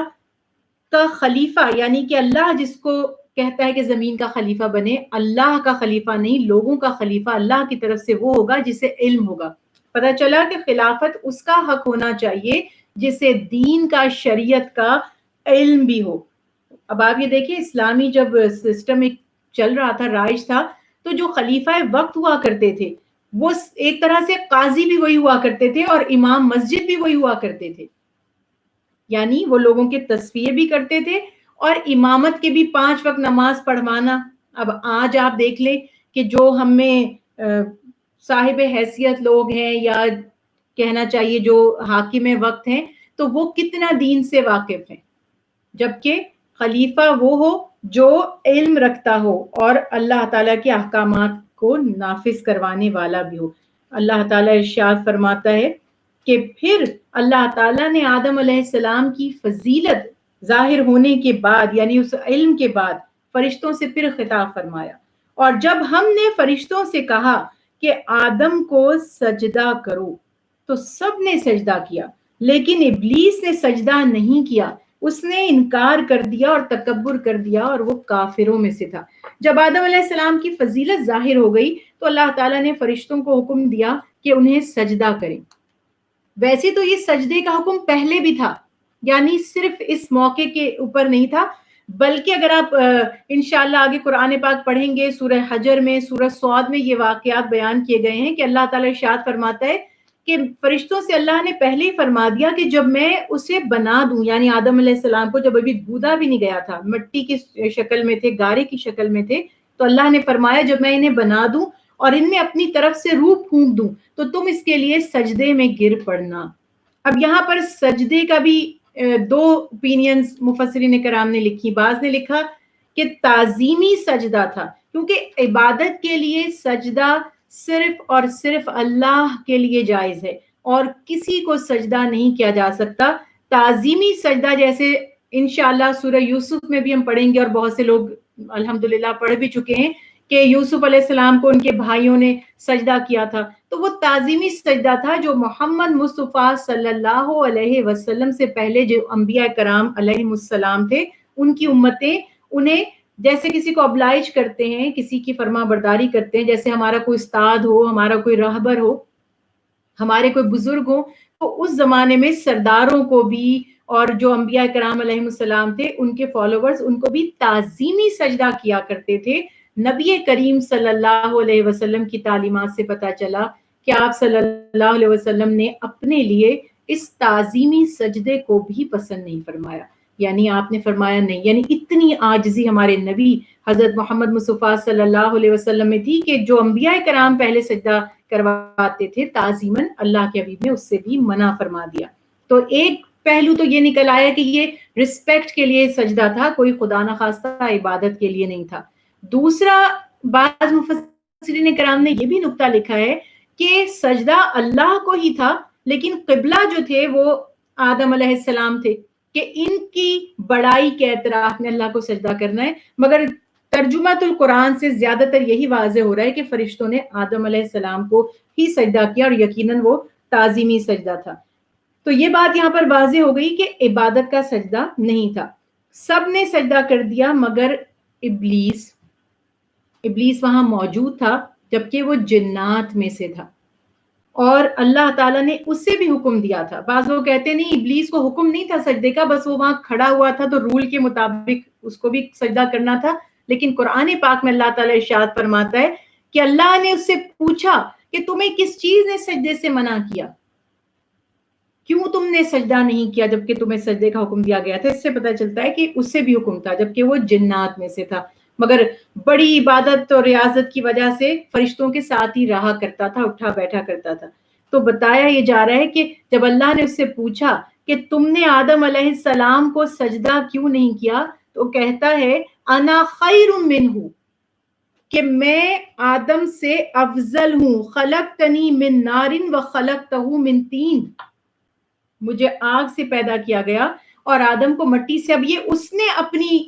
کا خلیفہ، یعنی کہ اللہ جس کو کہتا ہے کہ زمین کا خلیفہ بنے، اللہ کا خلیفہ نہیں، لوگوں کا خلیفہ اللہ کی طرف سے وہ ہوگا جسے علم ہوگا۔ پتہ چلا کہ خلافت اس کا حق ہونا چاہیے جسے دین کا، شریعت کا علم بھی ہو۔ اب آپ یہ دیکھیں، اسلامی جب سسٹم ایک چل رہا تھا، رائج تھا، تو جو خلیفہ وقت ہوا کرتے تھے وہ ایک طرح سے قاضی بھی وہی ہوا کرتے تھے اور امام مسجد بھی وہی ہوا کرتے تھے، یعنی وہ لوگوں کے تصفیے بھی کرتے تھے اور امامت کے بھی 5 وقت نماز پڑھوانا۔ اب آج آپ دیکھ لیں کہ جو ہم میں صاحب حیثیت لوگ ہیں، یا کہنا چاہیے جو حاکم وقت ہیں، تو وہ کتنا دین سے واقف ہیں، جبکہ خلیفہ وہ ہو جو علم رکھتا ہو اور اللہ تعالیٰ کے احکامات کو نافذ کروانے والا بھی ہو۔ اللہ تعالیٰ ارشاد فرماتا ہے کہ پھر اللہ تعالیٰ نے آدم علیہ السلام کی فضیلت ظاہر ہونے کے بعد، یعنی اس علم کے بعد، فرشتوں سے پھر خطاب فرمایا، اور جب ہم نے فرشتوں سے کہا کہ آدم کو سجدہ کرو تو سب نے سجدہ کیا، لیکن ابلیس نے سجدہ نہیں کیا، اس نے انکار کر دیا اور تکبر کر دیا اور وہ کافروں میں سے تھا۔ جب آدم علیہ السلام کی فضیلت ظاہر ہو گئی تو اللہ تعالیٰ نے فرشتوں کو حکم دیا کہ انہیں سجدہ کریں۔ ویسے تو یہ سجدے کا حکم پہلے بھی تھا، یعنی صرف اس موقع کے اوپر نہیں تھا، بلکہ اگر آپ انشاءاللہ آگے قرآن پاک پڑھیں گے، سورہ حجر میں، سورہ صاد میں یہ واقعات بیان کیے گئے ہیں کہ اللہ تعالیٰ ارشاد فرماتا ہے کہ فرشتوں سے اللہ نے پہلے ہی فرما دیا کہ جب میں اسے بنا دوں، یعنی آدم علیہ السلام کو جب ابھی گودا بھی نہیں گیا تھا، مٹی کی شکل میں تھے، گارے کی شکل میں تھے، تو اللہ نے فرمایا جب میں انہیں بنا دوں اور ان میں اپنی طرف سے روح پھونک دوں تو تم اس کے لیے سجدے میں گر پڑنا۔ اب یہاں پر سجدے کا بھی دو اوپینینز مفسرین کرام نے لکھی۔ بعض نے لکھا کہ تعظیمی سجدہ تھا، کیونکہ عبادت کے لیے سجدہ صرف اور صرف اللہ کے لیے جائز ہے اور کسی کو سجدہ نہیں کیا جا سکتا۔ تعظیمی سجدہ جیسے انشاءاللہ سورہ یوسف میں بھی ہم پڑھیں گے، اور بہت سے لوگ الحمدللہ پڑھ بھی چکے ہیں کہ یوسف علیہ السلام کو ان کے بھائیوں نے سجدہ کیا تھا، تو وہ تعظیمی سجدہ تھا جو محمد مصطفیٰ صلی اللہ علیہ وسلم سے پہلے جو انبیاء کرام علیہ السلام تھے، ان کی امتیں انہیں جیسے کسی کو oblige کرتے ہیں، کسی کی فرما برداری کرتے ہیں، جیسے ہمارا کوئی استاد ہو، ہمارا کوئی راہبر ہو، ہمارے کوئی بزرگ ہو، تو اس زمانے میں سرداروں کو بھی اور جو انبیاء کرام علیہ السلام تھے ان کے فالوورز ان کو بھی تعظیمی سجدہ کیا کرتے تھے۔ نبی کریم صلی اللہ علیہ وسلم کی تعلیمات سے پتہ چلا کہ آپ صلی اللہ علیہ وسلم نے اپنے لیے اس تعظیمی سجدے کو بھی پسند نہیں فرمایا، یعنی آپ نے فرمایا نہیں، یعنی اتنی عاجزی ہمارے نبی حضرت محمد مصطفیٰ صلی اللہ علیہ وسلم میں تھی کہ جو انبیاء کرام پہلے سجدہ کرواتے تھے تعظیماً، اللہ کے حبیب نے اس سے بھی منع فرما دیا۔ تو ایک پہلو تو یہ نکل آیا کہ یہ رسپیکٹ کے لیے سجدہ تھا، کوئی خدا نخواستہ عبادت کے لیے نہیں تھا۔ دوسرا، بعض مفسرین کرام نے یہ بھی نقطہ لکھا ہے کہ سجدہ اللہ کو ہی تھا، لیکن قبلہ جو تھے وہ آدم علیہ السلام تھے کہ ان کی بڑائی کے اعتراف میں اللہ کو سجدہ کرنا ہے، مگر ترجمہ القرآن سے زیادہ تر یہی واضح ہو رہا ہے کہ فرشتوں نے آدم علیہ السلام کو ہی سجدہ کیا اور یقیناً وہ تعظیمی سجدہ تھا۔ تو یہ بات یہاں پر واضح ہو گئی کہ عبادت کا سجدہ نہیں تھا، سب نے سجدہ کر دیا مگر ابلیس وہاں موجود تھا، جبکہ وہ جنات میں سے تھا اور اللہ تعالیٰ نے اس سے بھی حکم دیا تھا۔ بعض لوگ کہتے نہیں ابلیس کو حکم نہیں تھا سجدے کا، بس وہ وہاں کھڑا ہوا تھا تو رول کے مطابق اس کو بھی سجدہ کرنا تھا، لیکن قرآن پاک میں اللہ تعالیٰ ارشاد فرماتا ہے کہ اللہ نے اس سے پوچھا کہ تمہیں کس چیز نے سجدے سے منع کیا، کیوں تم نے سجدہ نہیں کیا جبکہ تمہیں سجدے کا حکم دیا گیا تھا۔ اس سے پتہ چلتا ہے کہ اس سے بھی حکم تھا جبکہ وہ جنات میں سے تھا، مگر بڑی عبادت اور ریاضت کی وجہ سے فرشتوں کے ساتھ ہی رہا کرتا تھا، اٹھا بیٹھا کرتا تھا۔ تو بتایا یہ جا رہا ہے کہ جب اللہ نے اس سے پوچھا کہ تم نے آدم علیہ السلام کو سجدہ کیوں نہیں کیا، تو کہتا ہے انا خیر منہ، کہ میں آدم سے افضل ہوں، خلقتنی من نار و خلقتہ من طین، مجھے آگ سے پیدا کیا گیا اور آدم کو مٹی سے۔ اب یہ اس نے اپنی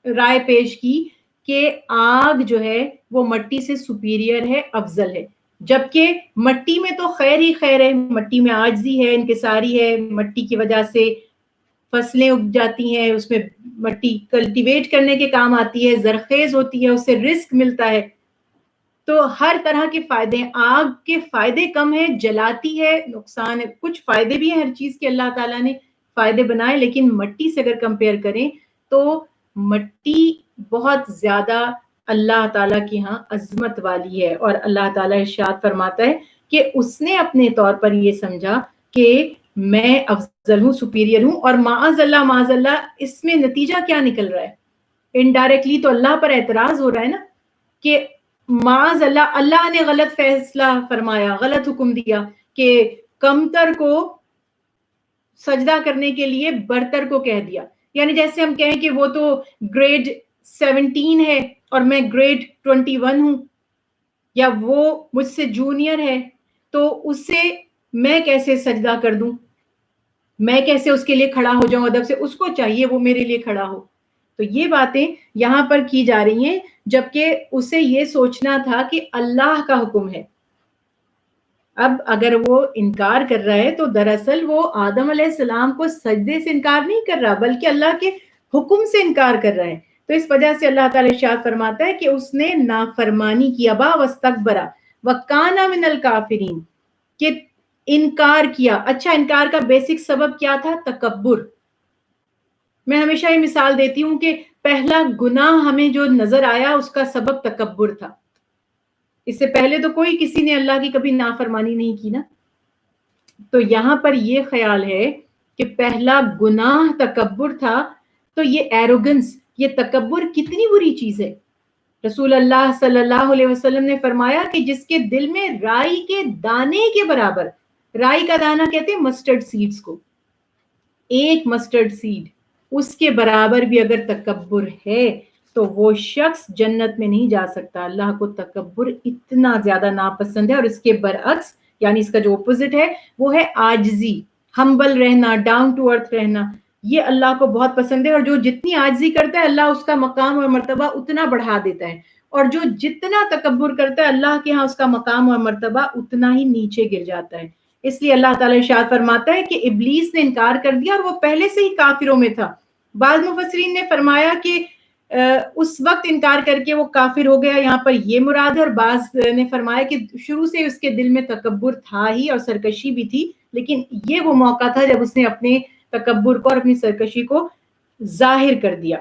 رائے پیش کی کہ آگ جو ہے وہ مٹی سے سپیریئر ہے، افضل ہے، جبکہ مٹی میں تو خیر ہی خیر ہے، مٹی میں عاجزی ہے، انکساری ہے، مٹی کی وجہ سے فصلیں اگ جاتی ہیں، اس میں مٹی کلٹیویٹ کرنے کے کام آتی ہے، زرخیز ہوتی ہے، اس سے رزق ملتا ہے، تو ہر طرح کے فائدے ہیں۔ آگ کے فائدے کم ہیں، جلاتی ہے، نقصان ہے، کچھ فائدے بھی ہیں ہر چیز کے، اللہ تعالیٰ نے فائدے بنائے، لیکن مٹی سے اگر کمپیئر کریں تو مٹی بہت زیادہ اللہ تعالیٰ کی ہاں عظمت والی ہے، اور اللہ تعالیٰ ارشاد فرماتا ہے کہ اس نے اپنے طور پر یہ سمجھا کہ میں افضل ہوں، سپیریئر ہوں، اور معاذ اللہ اس میں نتیجہ کیا نکل رہا ہے؟ انڈائریکٹلی تو اللہ پر اعتراض ہو رہا ہے نا، کہ معاذ اللہ نے غلط فیصلہ فرمایا، غلط حکم دیا کہ کمتر کو سجدہ کرنے کے لیے برتر کو کہہ دیا، یعنی جیسے ہم کہیں کہ وہ تو گریڈ 17 ہے اور میں گریڈ 21 ہوں، یا وہ مجھ سے جونیئر ہے، تو اس سے میں کیسے سجدہ کر دوں، میں کیسے اس کے لیے کھڑا ہو جاؤں ادب سے، اس کو چاہیے وہ میرے لیے کھڑا ہو۔ تو یہ باتیں یہاں پر کی جا رہی ہیں، جبکہ اسے یہ سوچنا تھا کہ اللہ کا حکم ہے۔ اب اگر وہ انکار کر رہا ہے تو دراصل وہ آدم علیہ السلام کو سجدے سے انکار نہیں کر رہا، بلکہ اللہ کے حکم سے انکار کر رہا ہے۔ تو اس وجہ سے اللہ تعالیٰ ارشاد فرماتا ہے کہ اس نے نافرمانی کی، ابا واستکبر وکان من الکافرین، کہ انکار کیا۔ اچھا، انکار کا بیسک سبب کیا تھا؟ تکبر۔ میں ہمیشہ یہ مثال دیتی ہوں کہ پہلا گناہ ہمیں جو نظر آیا اس کا سبب تکبر تھا. اس سے پہلے تو کوئی کسی نے اللہ کی کبھی نافرمانی نہیں کی نا. تو یہاں پر یہ خیال ہے کہ پہلا گناہ تکبر تھا. تو یہ ایروگنس، یہ تکبر کتنی بری چیز ہے. رسول اللہ صلی اللہ علیہ وسلم نے فرمایا کہ جس کے دل میں رائی کے دانے کے برابر، رائی کا دانہ کہتے ہیں مسٹرڈ سیڈز کو، ایک مسٹرڈ سیڈ اس کے برابر بھی اگر تکبر ہے تو وہ شخص جنت میں نہیں جا سکتا. اللہ کو تکبر اتنا زیادہ ناپسند ہے. اور اس کے برعکس یعنی اس کا جو اپوزٹ ہے وہ ہے عاجزی، ہمبل رہنا، ڈاؤن ٹو ارتھ رہنا. یہ اللہ کو بہت پسند ہے. اور جو جتنی عاجزی کرتا ہے اللہ اس کا مقام اور مرتبہ اتنا بڑھا دیتا ہے. اور جو جتنا تکبر کرتا ہے اللہ کے ہاں اس کا مقام اور مرتبہ اتنا ہی نیچے گر جاتا ہے. اس لیے اللہ تعالیٰ ارشاد فرماتا ہے کہ ابلیس نے انکار کر دیا اور وہ پہلے سے ہی کافروں میں تھا. بعض مفسرین نے فرمایا کہ اس وقت انکار کر کے وہ کافر ہو گیا، یہاں پر یہ مراد ہے. اور بعض نے فرمایا کہ شروع سے اس کے دل میں تکبر تھا ہی اور سرکشی بھی تھی، لیکن یہ وہ موقع تھا جب اس نے اپنے تکبر کو اور اپنی سرکشی کو ظاہر کر دیا.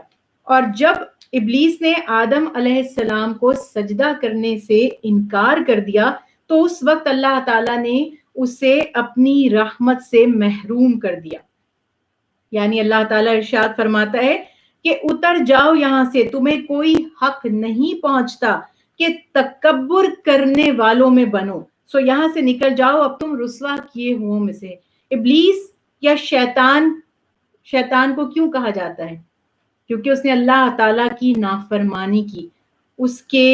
اور جب ابلیس نے آدم علیہ السلام کو سجدہ کرنے سے انکار کر دیا تو اس وقت اللہ تعالیٰ نے اسے اپنی رحمت سے محروم کر دیا. یعنی اللہ تعالیٰ ارشاد فرماتا ہے کہ اتر جاؤ یہاں سے، تمہیں کوئی حق نہیں پہنچتا کہ تکبر کرنے والوں میں بنو. سو یہاں سے نکل جاؤ، اب تم رسوا کیے ہوں میں سے. ابلیس یا شیطان کو کیوں کہا جاتا ہے؟ کیونکہ اس نے اللہ تعالیٰ کی نافرمانی کی. اس کے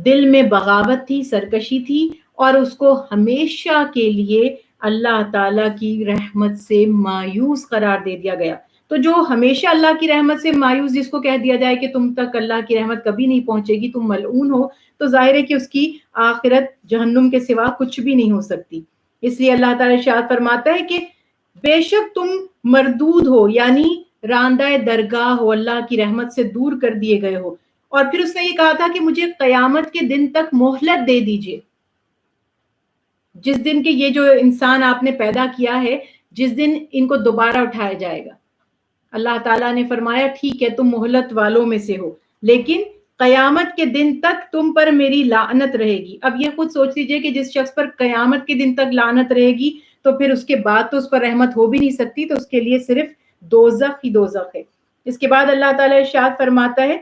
دل میں بغاوت تھی، سرکشی تھی، اور اس کو ہمیشہ کے لیے اللہ تعالیٰ کی رحمت سے مایوس قرار دے دیا گیا. تو جو ہمیشہ اللہ کی رحمت سے مایوس، جس کو کہہ دیا جائے کہ تم تک اللہ کی رحمت کبھی نہیں پہنچے گی، تم ملعون ہو، تو ظاہر ہے کہ اس کی آخرت جہنم کے سوا کچھ بھی نہیں ہو سکتی. اس لیے اللہ تعالیٰ ارشاد فرماتا ہے کہ بے شک تم مردود ہو، یعنی راندہ درگاہ ہو، اللہ کی رحمت سے دور کر دیے گئے ہو. اور پھر اس نے یہ کہا تھا کہ مجھے قیامت کے دن تک مہلت دے دیجئے، جس دن کے یہ جو انسان آپ نے پیدا کیا ہے، جس دن ان کو دوبارہ اٹھایا جائے گا. اللہ تعالیٰ نے فرمایا ٹھیک ہے تم مہلت والوں میں سے ہو، لیکن قیامت کے دن تک تم پر میری لعنت رہے گی. اب یہ خود سوچ لیجئے کہ جس شخص پر قیامت کے دن تک لعنت رہے گی تو پھر اس کے بعد تو اس پر رحمت ہو بھی نہیں سکتی، تو اس کے لیے صرف دوزخ ہی دوزخ ہے. اس کے بعد اللہ تعالیٰ ارشاد فرماتا ہے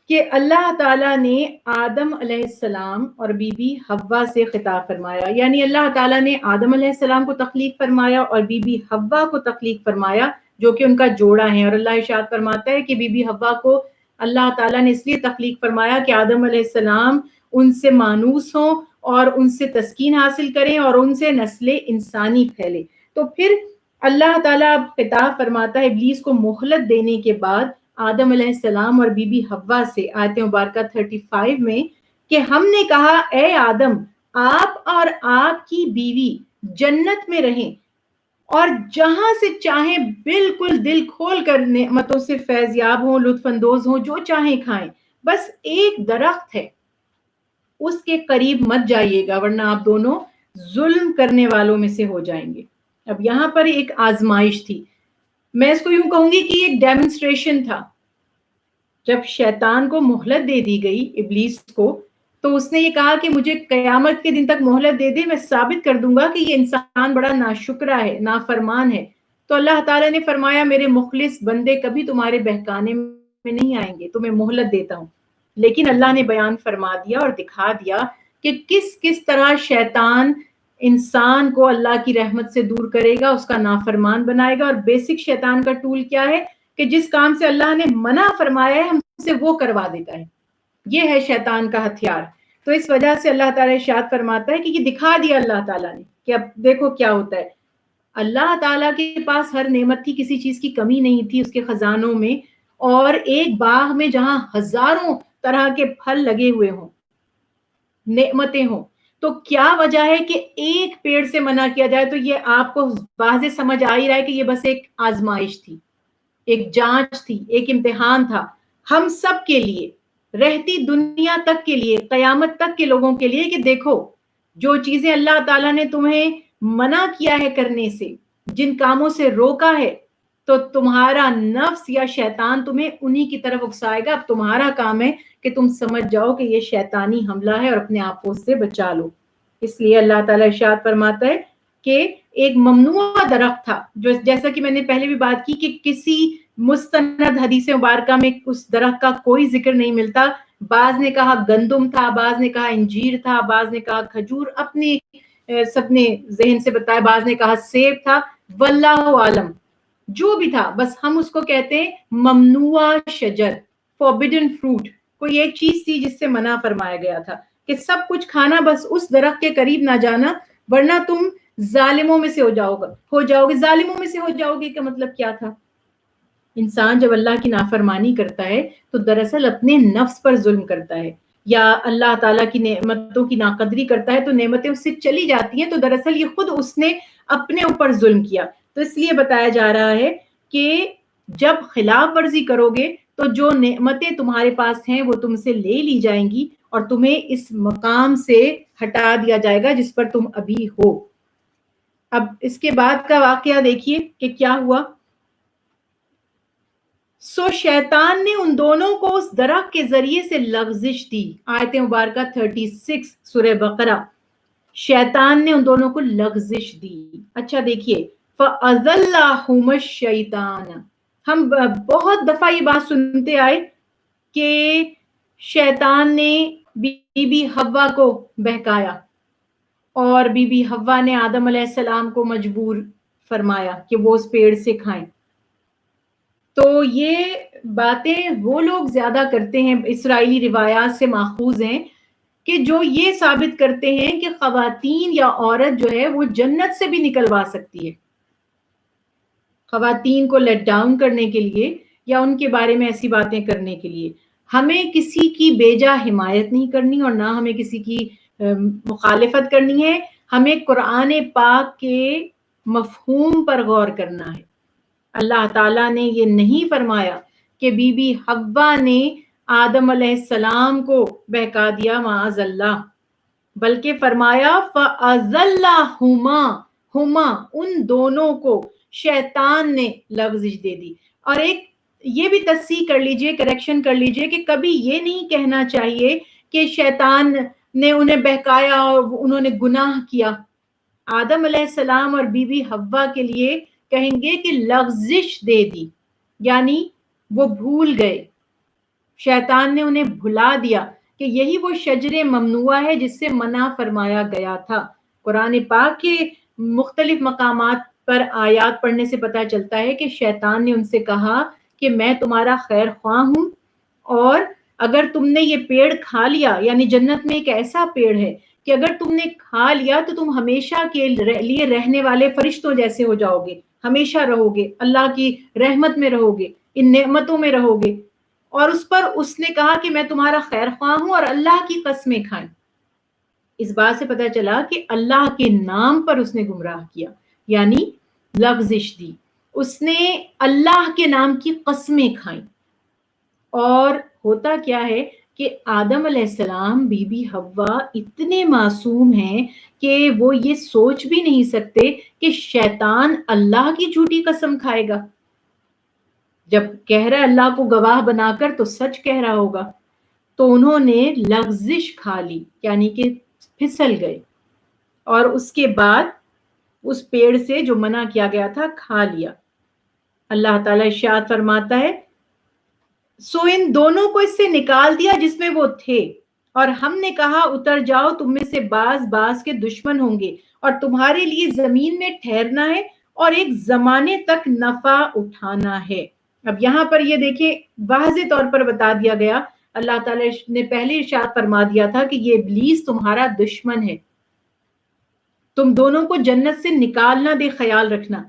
کہ اللہ تعالیٰ نے آدم علیہ السلام اور بی بی حوا سے خطاب فرمایا. یعنی اللہ تعالیٰ نے آدم علیہ السلام کو تخلیق فرمایا اور بی بی حوا کو تخلیق فرمایا، جو کہ ان کا جوڑا ہے. اور اللہ ارشاد فرماتا ہے کہ بی بی حوا کو اللہ تعالیٰ نے اس لیے تخلیق فرمایا کہ آدم علیہ السلام ان سے مانوس ہوں اور ان سے تسکین حاصل کریں اور ان سے نسل انسانی پھیلے. تو پھر اللہ تعالیٰ اب خطاب فرماتا ہے ابلیس کو مہلت دینے کے بعد آدم علیہ السلام اور بی بی حوا سے، آیت مبارکہ 35 میں، کہ ہم نے کہا اے آدم آپ اور آپ کی بیوی جنت میں رہیں اور جہاں سے چاہیں بالکل دل کھول کر نعمتوں سے فیض یاب ہوں، لطف اندوز ہوں، جو چاہیں کھائیں. بس ایک درخت ہے اس کے قریب مت جائیے گا ورنہ آپ دونوں ظلم کرنے والوں میں سے ہو جائیں گے. اب یہاں پر ایک آزمائش تھی، میں اس کو یوں کہوں گی کہ ایک ڈیمونسٹریشن تھا. جب شیطان کو مہلت دے دی گئی ابلیس کو، تو اس نے یہ کہا کہ مجھے قیامت کے دن تک مہلت دے دے، میں ثابت کر دوں گا کہ یہ انسان بڑا ناشکرا ہے، نافرمان ہے. تو اللہ تعالیٰ نے فرمایا میرے مخلص بندے کبھی تمہارے بہکانے میں نہیں آئیں گے، تمہیں مہلت دیتا ہوں. لیکن اللہ نے بیان فرما دیا اور دکھا دیا کہ کس طرح شیطان انسان کو اللہ کی رحمت سے دور کرے گا، اس کا نافرمان بنائے گا. اور بیسک شیطان کا ٹول کیا ہے کہ جس کام سے اللہ نے منع فرمایا ہے ہم سے وہ کروا دیتا ہے. یہ ہے شیطان کا ہتھیار. تو اس وجہ سے اللہ تعالیٰ ارشاد فرماتا ہے کہ یہ دکھا دیا اللہ تعالیٰ نے کہ اب دیکھو کیا ہوتا ہے. اللہ تعالیٰ کے پاس ہر نعمت تھی، کسی چیز کی کمی نہیں تھی اس کے خزانوں میں. اور ایک باغ میں جہاں ہزاروں طرح کے پھل لگے ہوئے ہوں، نعمتیں ہوں، تو کیا وجہ ہے کہ ایک پیڑ سے منع کیا جائے؟ تو یہ آپ کو واضح سمجھ آ ہی رہا ہے کہ یہ بس ایک آزمائش تھی، ایک جانچ تھی، ایک امتحان تھا ہم سب کے لیے، رہتی دنیا تک کے لیے، قیامت تک کے لوگوں کے لیے، کہ دیکھو جو چیزیں اللہ تعالیٰ نے تمہیں منع کیا ہے کرنے سے، جن کاموں سے روکا ہے، تو تمہارا نفس یا شیطان تمہیں انہی کی طرف اکسائے گا. اب تمہارا کام ہے کہ تم سمجھ جاؤ کہ یہ شیطانی حملہ ہے اور اپنے آپ کو اس سے بچا لو. اس لیے اللہ تعالیٰ ارشاد فرماتا ہے کہ ایک ممنوع درخت تھا، جو جیسا کہ میں نے پہلے بھی بات کی کہ کسی مستند حدیث مبارکہ میں اس درخت کا کوئی ذکر نہیں ملتا. بعض نے کہا گندم تھا، بعض نے کہا انجیر تھا، بعض نے کہا کھجور، اپنے سب نے ذہن سے بتایا، بعض نے کہا سیب تھا. واللہ عالم جو بھی تھا، بس ہم اس کو کہتے ہیں ممنوع شجر، فوربڈن فروٹ. کوئی ایک چیز تھی جس سے منع فرمایا گیا تھا کہ سب کچھ کھانا، بس اس درخت کے قریب نہ جانا ورنہ تم ظالموں میں سے ہو جاؤ گے. ظالموں میں سے ہو جاؤ گے کا مطلب کیا تھا؟ انسان جب اللہ کی نافرمانی کرتا ہے تو دراصل اپنے نفس پر ظلم کرتا ہے، یا اللہ تعالیٰ کی نعمتوں کی ناقدری کرتا ہے تو نعمتیں اس سے چلی جاتی ہیں، تو دراصل یہ خود اس نے اپنے اوپر ظلم کیا. تو اس لیے بتایا جا رہا ہے کہ جب خلاف ورزی کرو گے تو جو نعمتیں تمہارے پاس ہیں وہ تم سے لے لی جائیں گی اور تمہیں اس مقام سے ہٹا دیا جائے گا جس پر تم ابھی ہو. اب اس کے بعد کا واقعہ دیکھیے کہ کیا ہوا. سو شیطان نے ان دونوں کو اس درخت کے ذریعے سے لغزش دی. آیت مبارکہ 36 سورہ بقرہ. شیطان نے ان دونوں کو لغزش دی. اچھا دیکھیے، فَأَذَلَّهُمَا الشَّيْطَانُ. ہم بہت دفعہ یہ بات سنتے آئے کہ شیطان نے بی بی حوا کو بہکایا اور بی بی حوا نے آدم علیہ السلام کو مجبور فرمایا کہ وہ اس پیڑ سے کھائیں. تو یہ باتیں وہ لوگ زیادہ کرتے ہیں، اسرائیلی روایات سے ماخوذ ہیں، کہ جو یہ ثابت کرتے ہیں کہ خواتین یا عورت جو ہے وہ جنت سے بھی نکلوا سکتی ہے. خواتین کو لیٹ ڈاؤن کرنے کے لیے یا ان کے بارے میں ایسی باتیں کرنے کے لیے ہمیں کسی کی بیجا حمایت نہیں کرنی اور نہ ہمیں کسی کی مخالفت کرنی ہے. ہمیں قرآن پاک کے مفہوم پر غور کرنا ہے. اللہ تعالیٰ نے یہ نہیں فرمایا کہ بی بی حوا نے آدم علیہ السلام کو بہکا دیا معاذ اللہ، بلکہ فرمایا فَأَذَلَّهُمَا، ان دونوں کو شیطان نے لغزش دے دی. اور ایک یہ بھی تصحیح کر لیجئے، کریکشن کر لیجئے کہ کبھی یہ نہیں کہنا چاہیے کہ شیطان نے انہیں بہکایا اور انہوں نے گناہ کیا. آدم علیہ السلام اور بی بی حوا کے لیے کہیں گے کہ لغزش دے دی، یعنی وہ بھول گئے، شیطان نے انہیں بھلا دیا کہ یہی وہ شجر ممنوع ہے جس سے منع فرمایا گیا تھا. قرآن پاک کے مختلف مقامات پر آیات پڑھنے سے پتہ چلتا ہے کہ شیطان نے ان سے کہا کہ میں تمہارا خیر خواہ ہوں، اور اگر تم نے یہ پیڑ کھا لیا، یعنی جنت میں ایک ایسا پیڑ ہے کہ اگر تم نے کھا لیا تو تم ہمیشہ کے لیے رہنے والے فرشتوں جیسے ہو جاؤ گے، ہمیشہ رہو گے، اللہ کی رحمت میں رہو گے، ان نعمتوں میں رہو گے. اور اس پر اس نے کہا کہ میں تمہارا خیر خواہ ہوں اور اللہ کی قسمیں کھائیں. اس بات سے پتہ چلا کہ اللہ کے نام پر اس نے گمراہ کیا، یعنی لغزش دی. اس نے اللہ کے نام کی قسمیں کھائیں. اور ہوتا کیا ہے کہ آدم علیہ السلام، بی بی حوا اتنے معصوم ہیں کہ وہ یہ سوچ بھی نہیں سکتے کہ شیطان اللہ کی جھوٹی قسم کھائے گا. جب کہہ رہا ہے اللہ کو گواہ بنا کر تو سچ کہہ رہا ہوگا. تو انہوں نے لغزش کھا لی، یعنی کہ پھسل گئے، اور اس کے بعد اس پیڑ سے جو منع کیا گیا تھا کھا لیا. اللہ تعالیٰ ارشاد فرماتا ہے سو ان دونوں کو اس سے نکال دیا جس میں وہ تھے، اور ہم نے کہا اتر جاؤ، تم میں سے بعض کے دشمن ہوں گے اور تمہارے لیے زمین میں ٹھہرنا ہے اور ایک زمانے تک نفع اٹھانا ہے. اب یہاں پر یہ دیکھیں واضح طور پر بتا دیا گیا، اللہ تعالیٰ نے پہلے ارشاد فرما دیا تھا کہ یہ ابلیس تمہارا دشمن ہے، تم دونوں کو جنت سے نکال نہ دے، خیال رکھنا،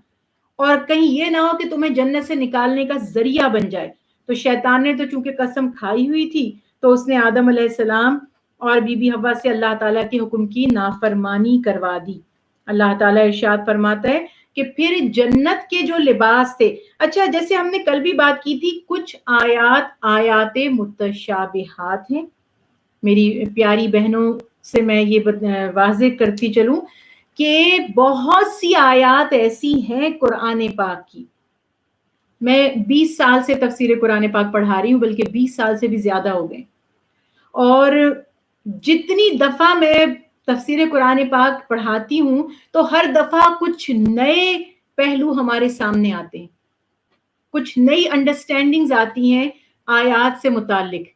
اور کہیں یہ نہ ہو کہ تمہیں جنت سے نکالنے کا ذریعہ بن جائے. تو شیطان نے تو چونکہ قسم کھائی ہوئی تھی تو اس نے آدم علیہ السلام اور بی بی حوا سے اللہ تعالیٰ کے حکم کی نافرمانی کروا دی. اللہ تعالیٰ ارشاد فرماتا ہے کہ پھر جنت کے جو لباس تھے، اچھا جیسے ہم نے کل بھی بات کی تھی، کچھ آیات متشابہات ہیں. میری پیاری بہنوں سے میں یہ واضح کرتی چلوں کہ بہت سی آیات ایسی ہیں قرآن پاک کی میں 20 سال سے تفسیر قرآن پاک پڑھا رہی ہوں، بلکہ 20 سال سے بھی زیادہ ہو گئے، اور جتنی دفعہ میں تفسیر قرآن پاک پڑھاتی ہوں تو ہر دفعہ کچھ نئے پہلو ہمارے سامنے آتے ہیں، کچھ نئی انڈرسٹینڈنگز آتی ہیں آیات سے متعلق،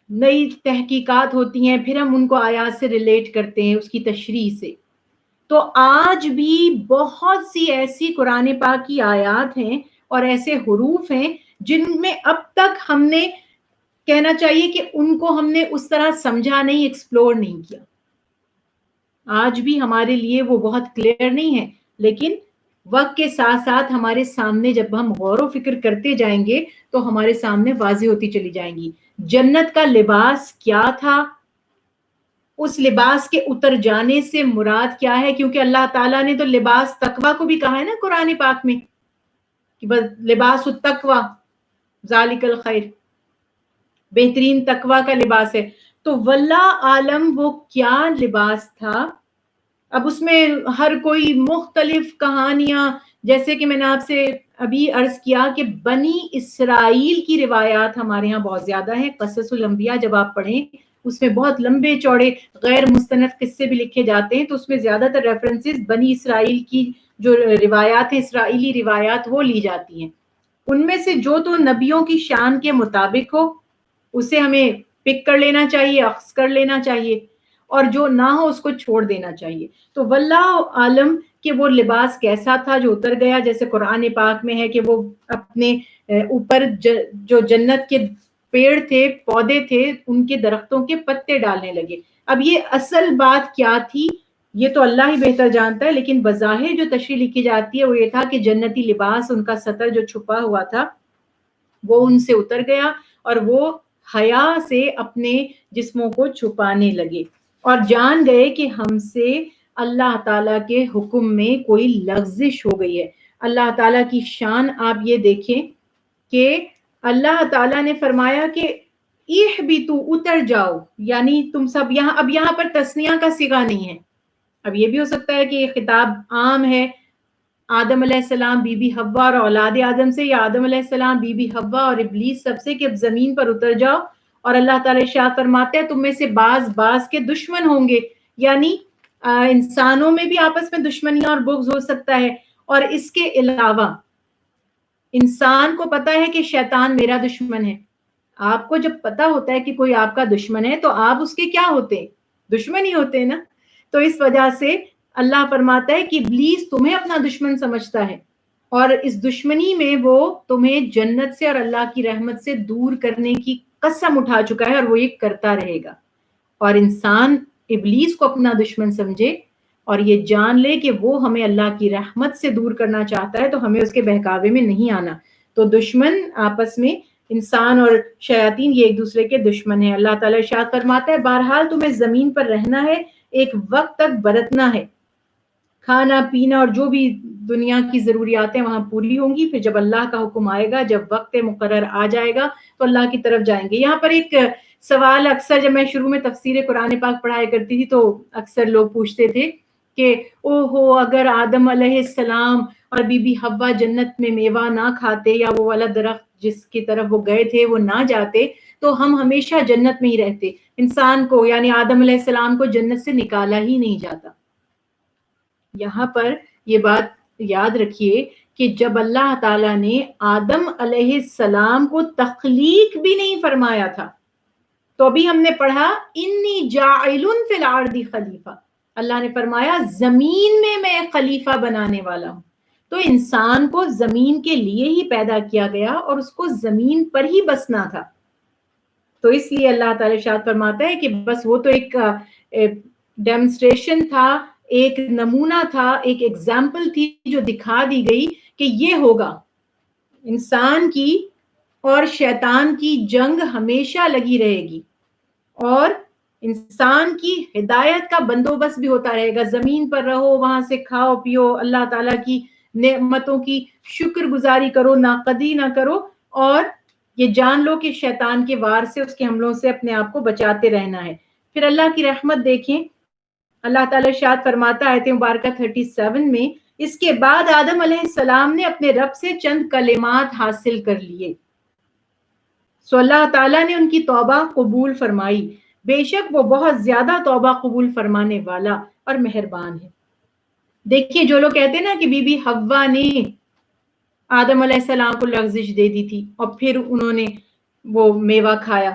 نئی تحقیقات ہوتی ہیں، پھر ہم ان کو آیات سے ریلیٹ کرتے ہیں اس کی تشریح سے۔ تو آج بھی بہت سی ایسی قرآن پاک کی آیات ہیں اور ایسے حروف ہیں جن میں اب تک ہم نے کہنا چاہیے کہ ان کو ہم نے اس طرح سمجھا نہیں، ایکسپلور نہیں کیا، آج بھی ہمارے لیے وہ بہت کلیئر نہیں ہے، لیکن وقت کے ساتھ ساتھ ہمارے سامنے جب ہم غور و فکر کرتے جائیں گے تو ہمارے سامنے واضح ہوتی چلی جائیں گی۔ جنت کا لباس کیا تھا، اس لباس کے اتر جانے سے مراد کیا ہے، کیونکہ اللہ تعالیٰ نے تو لباس تقوی کو بھی کہا ہے نا قرآن پاک میں کہ بس لباس التقوی ذالک الخیر، بہترین تقوی کا لباس ہے۔ تو واللہ عالم وہ کیا لباس تھا، اب اس میں ہر کوئی مختلف کہانیاں، جیسے کہ میں نے آپ سے ابھی عرض کیا کہ بنی اسرائیل کی روایات ہمارے ہاں بہت زیادہ ہیں، قصص الانبیاء جب آپ پڑھیں اس میں بہت لمبے چوڑے غیر مستند قصے بھی لکھے جاتے ہیں، تو اس میں زیادہ تر ریفرنسز بنی اسرائیل کی جو روایات ہیں، اسرائیلی روایات، وہ لی جاتی ہیں۔ ان میں سے جو تو نبیوں کی شان کے مطابق ہو اسے ہمیں پک کر لینا چاہیے، اخذ کر لینا چاہیے، اور جو نہ ہو اس کو چھوڑ دینا چاہیے۔ تو واللہ عالم کہ وہ لباس کیسا تھا جو اتر گیا، جیسے قرآن پاک میں ہے کہ وہ اپنے اوپر جو جنت کے پیڑ تھے، پودے تھے، ان کے درختوں کے پتے ڈالنے لگے۔ اب یہ اصل بات کیا تھی یہ تو اللہ ہی بہتر جانتا ہے، لیکن بظاہر جو تشریح لکھی جاتی ہے وہ یہ تھا کہ جنتی لباس، ان کا سطر جو چھپا ہوا تھا وہ ان سے اتر گیا اور وہ حیا سے اپنے جسموں کو چھپانے لگے اور جان گئے کہ ہم سے اللہ تعالیٰ کے حکم میں کوئی لغزش ہو گئی ہے۔ اللہ تعالیٰ کی شان آپ یہ دیکھیں کہ اللہ تعالیٰ نے فرمایا کہ اہبطوا، اتر جاؤ، یعنی تم سب یہاں، اب یہاں پر تثنیہ کا صیغہ نہیں ہے۔ اب یہ بھی ہو سکتا ہے کہ یہ خطاب عام ہے آدم علیہ السلام، بی بی حوا اور اولاد آدم سے، یا آدم علیہ السلام، بی بی حوا اور ابلیس سب سے، کہ اب زمین پر اتر جاؤ، اور اللہ تعالیٰ ارشاد فرماتے ہیں تم میں سے بعض کے دشمن ہوں گے، یعنی انسانوں میں بھی آپس میں دشمنیاں اور بغض ہو سکتا ہے، اور اس کے علاوہ انسان کو پتا ہے کہ شیطان میرا دشمن ہے۔ آپ کو جب پتا ہوتا ہے کہ کوئی آپ کا دشمن ہے تو آپ اس کے کیا ہوتے ہیں؟ دشمن ہی ہوتے ہیں نا۔ تو اس وجہ سے اللہ فرماتا ہے کہ ابلیس تمہیں اپنا دشمن سمجھتا ہے، اور اس دشمنی میں وہ تمہیں جنت سے اور اللہ کی رحمت سے دور کرنے کی قسم اٹھا چکا ہے، اور وہ یہ کرتا رہے گا۔ اور انسان ابلیس کو اپنا دشمن سمجھے اور یہ جان لے کہ وہ ہمیں اللہ کی رحمت سے دور کرنا چاہتا ہے، تو ہمیں اس کے بہکاوے میں نہیں آنا۔ تو دشمن آپس میں، انسان اور شیاطین یہ ایک دوسرے کے دشمن ہیں۔ اللہ تعالیٰ ارشاد فرماتا ہے بہرحال تمہیں زمین پر رہنا ہے، ایک وقت تک برتنا ہے، کھانا پینا اور جو بھی دنیا کی ضروریاتیں وہاں پوری ہوں گی، پھر جب اللہ کا حکم آئے گا، جب وقت مقرر آ جائے گا تو اللہ کی طرف جائیں گے۔ یہاں پر ایک سوال اکثر جب میں شروع میں تفسیر قرآن پاک پڑھایا کرتی تھی تو اکثر لوگ پوچھتے تھے کہ او ہو، اگر آدم علیہ السلام اور بی بی حوا جنت میں میوہ نہ کھاتے، یا وہ والا درخت جس کی طرف وہ گئے تھے وہ نہ جاتے، تو ہم ہمیشہ جنت میں ہی رہتے، انسان کو یعنی آدم علیہ السلام کو جنت سے نکالا ہی نہیں جاتا۔ یہاں پر یہ بات یاد رکھیے کہ جب اللہ تعالیٰ نے آدم علیہ السلام کو تخلیق بھی نہیں فرمایا تھا، تو ابھی ہم نے پڑھا انی جاعل فی الارض خلیفہ، اللہ نے فرمایا زمین میں میں خلیفہ بنانے والا ہوں۔ تو انسان کو زمین کے لیے ہی پیدا کیا گیا اور اس کو زمین پر ہی بسنا تھا۔ تو اس لیے اللہ تعالیٰ ارشاد فرماتا ہے کہ بس وہ تو ایک ڈیمونسٹریشن تھا، ایک نمونہ تھا، ایک ایگزامپل تھی جو دکھا دی گئی کہ یہ ہوگا۔ انسان کی اور شیطان کی جنگ ہمیشہ لگی رہے گی، اور انسان کی ہدایت کا بندوبست بھی ہوتا رہے گا۔ زمین پر رہو، وہاں سے کھاؤ پیو، اللہ تعالیٰ کی نعمتوں کی شکر گزاری کرو، ناقدری نہ کرو، اور یہ جان لو کہ شیطان کے وار سے، اس کے حملوں سے اپنے آپ کو بچاتے رہنا ہے۔ پھر اللہ کی رحمت دیکھیں، اللہ تعالیٰ ارشاد فرماتا ہے آیت مبارکہ 37 میں اس کے بعد آدم علیہ السلام نے اپنے رب سے چند کلمات حاصل کر لیے، سو اللہ تعالیٰ نے ان کی توبہ قبول فرمائی، بے شک وہ بہت زیادہ توبہ قبول فرمانے والا اور مہربان ہے۔ دیکھیے جو لوگ کہتے ہیں نا کہ بی بی حوا نے آدم علیہ السلام کو لغزش دے دی تھی اور پھر انہوں نے وہ میوہ کھایا،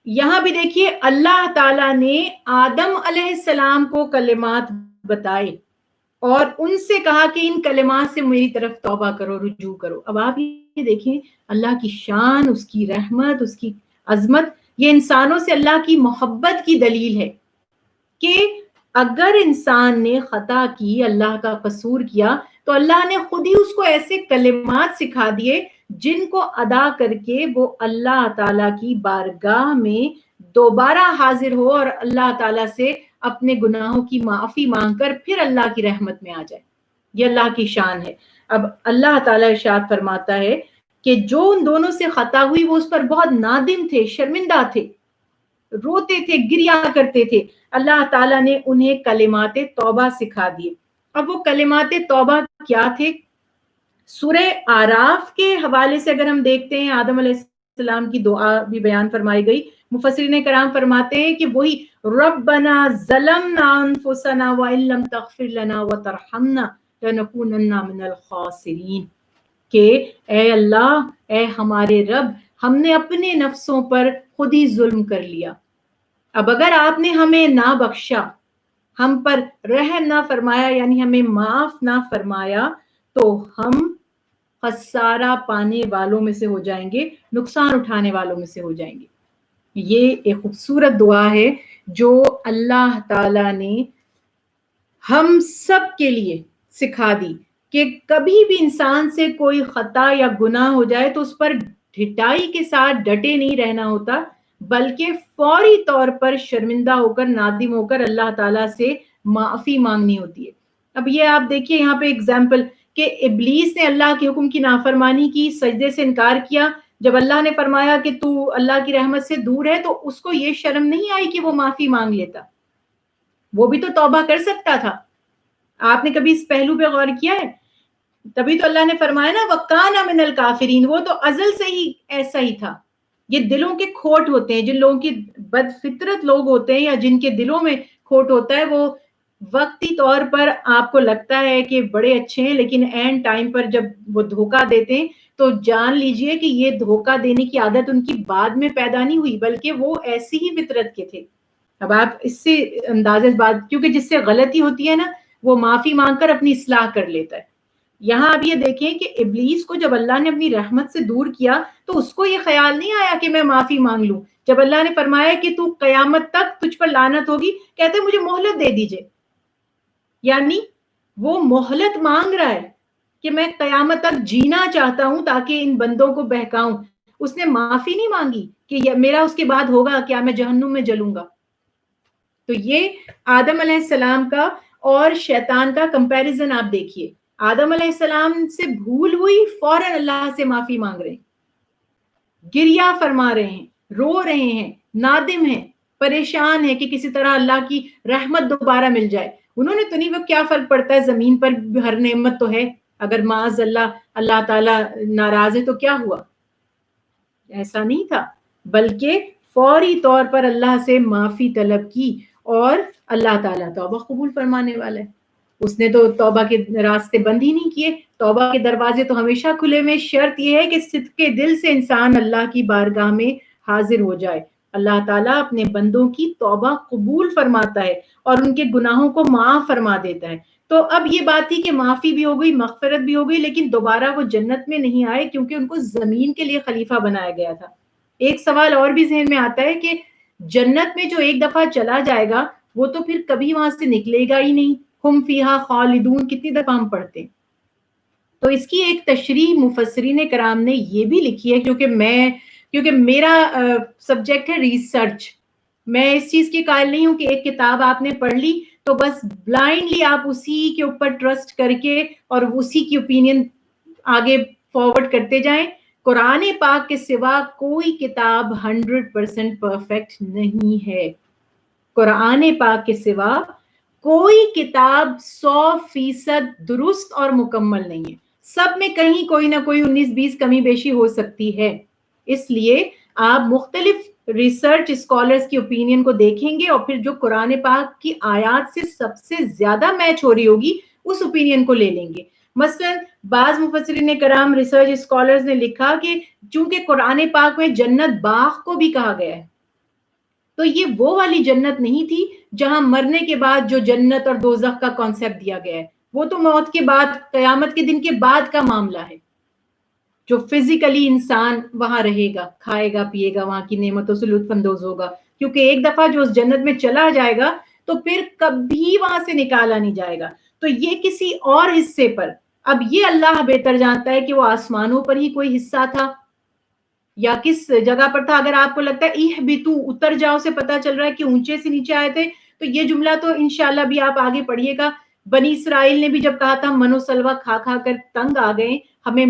یہاں بھی دیکھیے اللہ تعالیٰ نے آدم علیہ السلام کو کلمات بتائے اور ان سے کہا کہ ان کلمات سے میری طرف توبہ کرو، رجوع کرو۔ اب آپ یہ دیکھیں اللہ کی شان، اس کی رحمت، اس کی عظمت، یہ انسانوں سے اللہ کی محبت کی دلیل ہے کہ اگر انسان نے خطا کی، اللہ کا قصور کیا، تو اللہ نے خود ہی اس کو ایسے کلمات سکھا دیے جن کو ادا کر کے وہ اللہ تعالیٰ کی بارگاہ میں دوبارہ حاضر ہو اور اللہ تعالیٰ سے اپنے گناہوں کی معافی مانگ کر پھر اللہ کی رحمت میں آ جائے۔ یہ اللہ کی شان ہے۔ اب اللہ تعالیٰ ارشاد فرماتا ہے کہ جو ان دونوں سے خطا ہوئی وہ اس پر بہت نادم تھے، شرمندہ تھے، روتے تھے، گریا کرتے تھے۔ اللہ تعالیٰ نے انہیں کلمات توبہ سکھا دیے۔ اب وہ کلمات توبہ کیا تھے؟ سورہ آراف کے حوالے سے اگر ہم دیکھتے ہیں، آدم علیہ السلام کی دعا بھی بیان فرمائی گئی۔ مفسرین کرام فرماتے ہیں کہ وہی ربنا ظلمنا انفسنا وان لم تغفر لنا وترحمنا لنکونن من الخاسرین، کہ اے اللہ، اے ہمارے رب، ہم نے اپنے نفسوں پر خود ہی ظلم کر لیا، اب اگر آپ نے ہمیں نہ بخشا، ہم پر رحم نہ فرمایا، یعنی ہمیں معاف نہ فرمایا، تو ہم خسارہ پانے والوں میں سے ہو جائیں گے، نقصان اٹھانے والوں میں سے ہو جائیں گے۔ یہ ایک خوبصورت دعا ہے جو اللہ تعالیٰ نے ہم سب کے لیے سکھا دی کہ کبھی بھی انسان سے کوئی خطا یا گناہ ہو جائے تو اس پر ڈھٹائی کے ساتھ ڈٹے نہیں رہنا ہوتا، بلکہ فوری طور پر شرمندہ ہو کر، نادم ہو کر اللہ تعالیٰ سے معافی مانگنی ہوتی ہے۔ اب یہ آپ دیکھیے یہاں پہ اگزامپل کہ ابلیس نے اللہ کے حکم کی نافرمانی کی، سجدے سے انکار کیا، جب اللہ نے فرمایا کہ تو اللہ کی رحمت سے دور ہے تو اس کو یہ شرم نہیں آئی کہ وہ معافی مانگ لیتا، وہ بھی تو توبہ کر سکتا تھا۔ آپ نے کبھی اس پہلو پہ غور کیا ہے؟ تبھی تو اللہ نے فرمایا نا وَكَانَ مِنَ الْكَافِرِينَ، وہ تو ازل سے ہی ایسا ہی تھا۔ یہ دلوں کے کھوٹ ہوتے ہیں، جن لوگوں کی بد فطرت لوگ ہوتے ہیں یا جن کے دلوں میں کھوٹ ہوتا ہے، وہ وقتی طور پر آپ کو لگتا ہے کہ بڑے اچھے ہیں، لیکن اینڈ ٹائم پر جب وہ دھوکہ دیتے ہیں تو جان لیجئے کہ یہ دھوکہ دینے کی عادت ان کی بعد میں پیدا نہیں ہوئی، بلکہ وہ ایسی ہی فطرت کے تھے۔ اب آپ اس سے اندازے بات، کیونکہ جس سے غلطی ہوتی ہے نا وہ معافی مانگ کر اپنی اصلاح کر لیتا ہے۔ یہاں اب یہ دیکھیں کہ ابلیس کو جب اللہ نے اپنی رحمت سے دور کیا تو اس کو یہ خیال نہیں آیا کہ میں معافی مانگ لوں۔ جب اللہ نے فرمایا کہ تو قیامت تک تجھ پر لعنت ہوگی، کہتے مجھے مہلت دے دیجئے، یعنی وہ مہلت مانگ رہا ہے کہ میں قیامت تک جینا چاہتا ہوں تاکہ ان بندوں کو بہکاؤں۔ اس نے معافی نہیں مانگی کہ میرا اس کے بعد ہوگا کیا، میں جہنم میں جلوں گا۔ تو یہ آدم علیہ السلام کا اور شیطان کا کمپیریزن آپ دیکھیے۔ آدم علیہ السلام سے بھول ہوئی، فوراً اللہ سے معافی مانگ رہے ہیں، گریہ فرما رہے ہیں، رو رہے ہیں، نادم ہیں، پریشان ہیں کہ کسی طرح اللہ کی رحمت دوبارہ مل جائے۔ انہوں نے تو نہیں، وہ کیا فرق پڑتا ہے، زمین پر ہر نعمت تو ہے، اگر معاذ اللہ تعالیٰ ناراض ہے تو کیا ہوا؟ ایسا نہیں تھا، بلکہ فوری طور پر اللہ سے معافی طلب کی، اور اللہ تعالیٰ توبہ قبول فرمانے والا ہے۔ اس نے تو توبہ کے راستے بند ہی نہیں کیے، توبہ کے دروازے تو ہمیشہ کھلے میں۔ شرط یہ ہے کہ صدق کے دل سے انسان اللہ کی بارگاہ میں حاضر ہو جائے۔ اللہ تعالیٰ اپنے بندوں کی توبہ قبول فرماتا ہے اور ان کے گناہوں کو معاف فرما دیتا ہے۔ تو اب یہ بات تھی کہ معافی بھی ہو گئی، مغفرت بھی ہو گئی، لیکن دوبارہ وہ جنت میں نہیں آئے کیونکہ ان کو زمین کے لیے خلیفہ بنایا گیا تھا۔ ایک سوال اور بھی ذہن میں آتا ہے کہ جنت میں جو ایک دفعہ چلا جائے گا وہ تو پھر کبھی وہاں سے نکلے گا ہی نہیں، ہم فیہا خالدون کتنی دفعہ ہم پڑھتے ہیں۔ تو اس کی ایک تشریح مفسرین کرام نے یہ بھی لکھی ہے، کیونکہ میرا سبجیکٹ ہے ریسرچ، میں اس چیز کی قائل نہیں ہوں کہ ایک کتاب آپ نے پڑھ لی تو بس بلائنڈلی آپ اسی کے اوپر ٹرسٹ کر کے اور اسی کی اوپینین آگے فارورڈ کرتے جائیں۔ قرآن پاک کے سوا کوئی کتاب 100% پرفیکٹ نہیں ہے۔ قرآن پاک کے سوا کوئی کتاب 100% درست اور مکمل نہیں ہے، سب میں کہیں کوئی نہ کوئی 19-20 کمی بیشی ہو سکتی ہے. اس لیے آپ مختلف ریسرچ اسکالرز کی اوپینین کو دیکھیں گے اور پھر جو قرآن پاک کی آیات سے سب سے زیادہ میچ ہو رہی ہوگی اس اوپینین کو لے لیں گے. مثلا بعض مفسرین کرام ریسرچ اسکالرز نے لکھا کہ چونکہ قرآن پاک میں جنت باغ کو بھی کہا گیا ہے، تو یہ وہ والی جنت نہیں تھی جہاں مرنے کے بعد جو جنت اور دوزخ کا کانسیپٹ دیا گیا ہے، وہ تو موت کے بعد، قیامت کے دن کے بعد کا معاملہ ہے، جو فزیکلی انسان وہاں رہے گا، کھائے گا، پیے گا، وہاں کی نعمتوں سے لطف اندوز ہوگا، کیونکہ ایک دفعہ جو اس جنت میں چلا جائے گا تو پھر کبھی وہاں سے نکالا نہیں جائے گا. تو یہ کسی اور حصے پر، اب یہ اللہ بہتر جانتا ہے کہ وہ آسمانوں پر ہی کوئی حصہ تھا یا کس جگہ پر تھا. اگر آپ کو لگتا ہے اِہْبِطُوا، اتر جاؤ سے پتہ چل رہا ہے کہ اونچے سے نیچے آئے تھے، تو یہ جملہ تو انشاءاللہ بھی آپ آگے پڑھیے گا. بنی اسرائیل نے بھی جب کہا تھا من و سلوہ کھا کھا کر تنگ آ گئے، ہمیں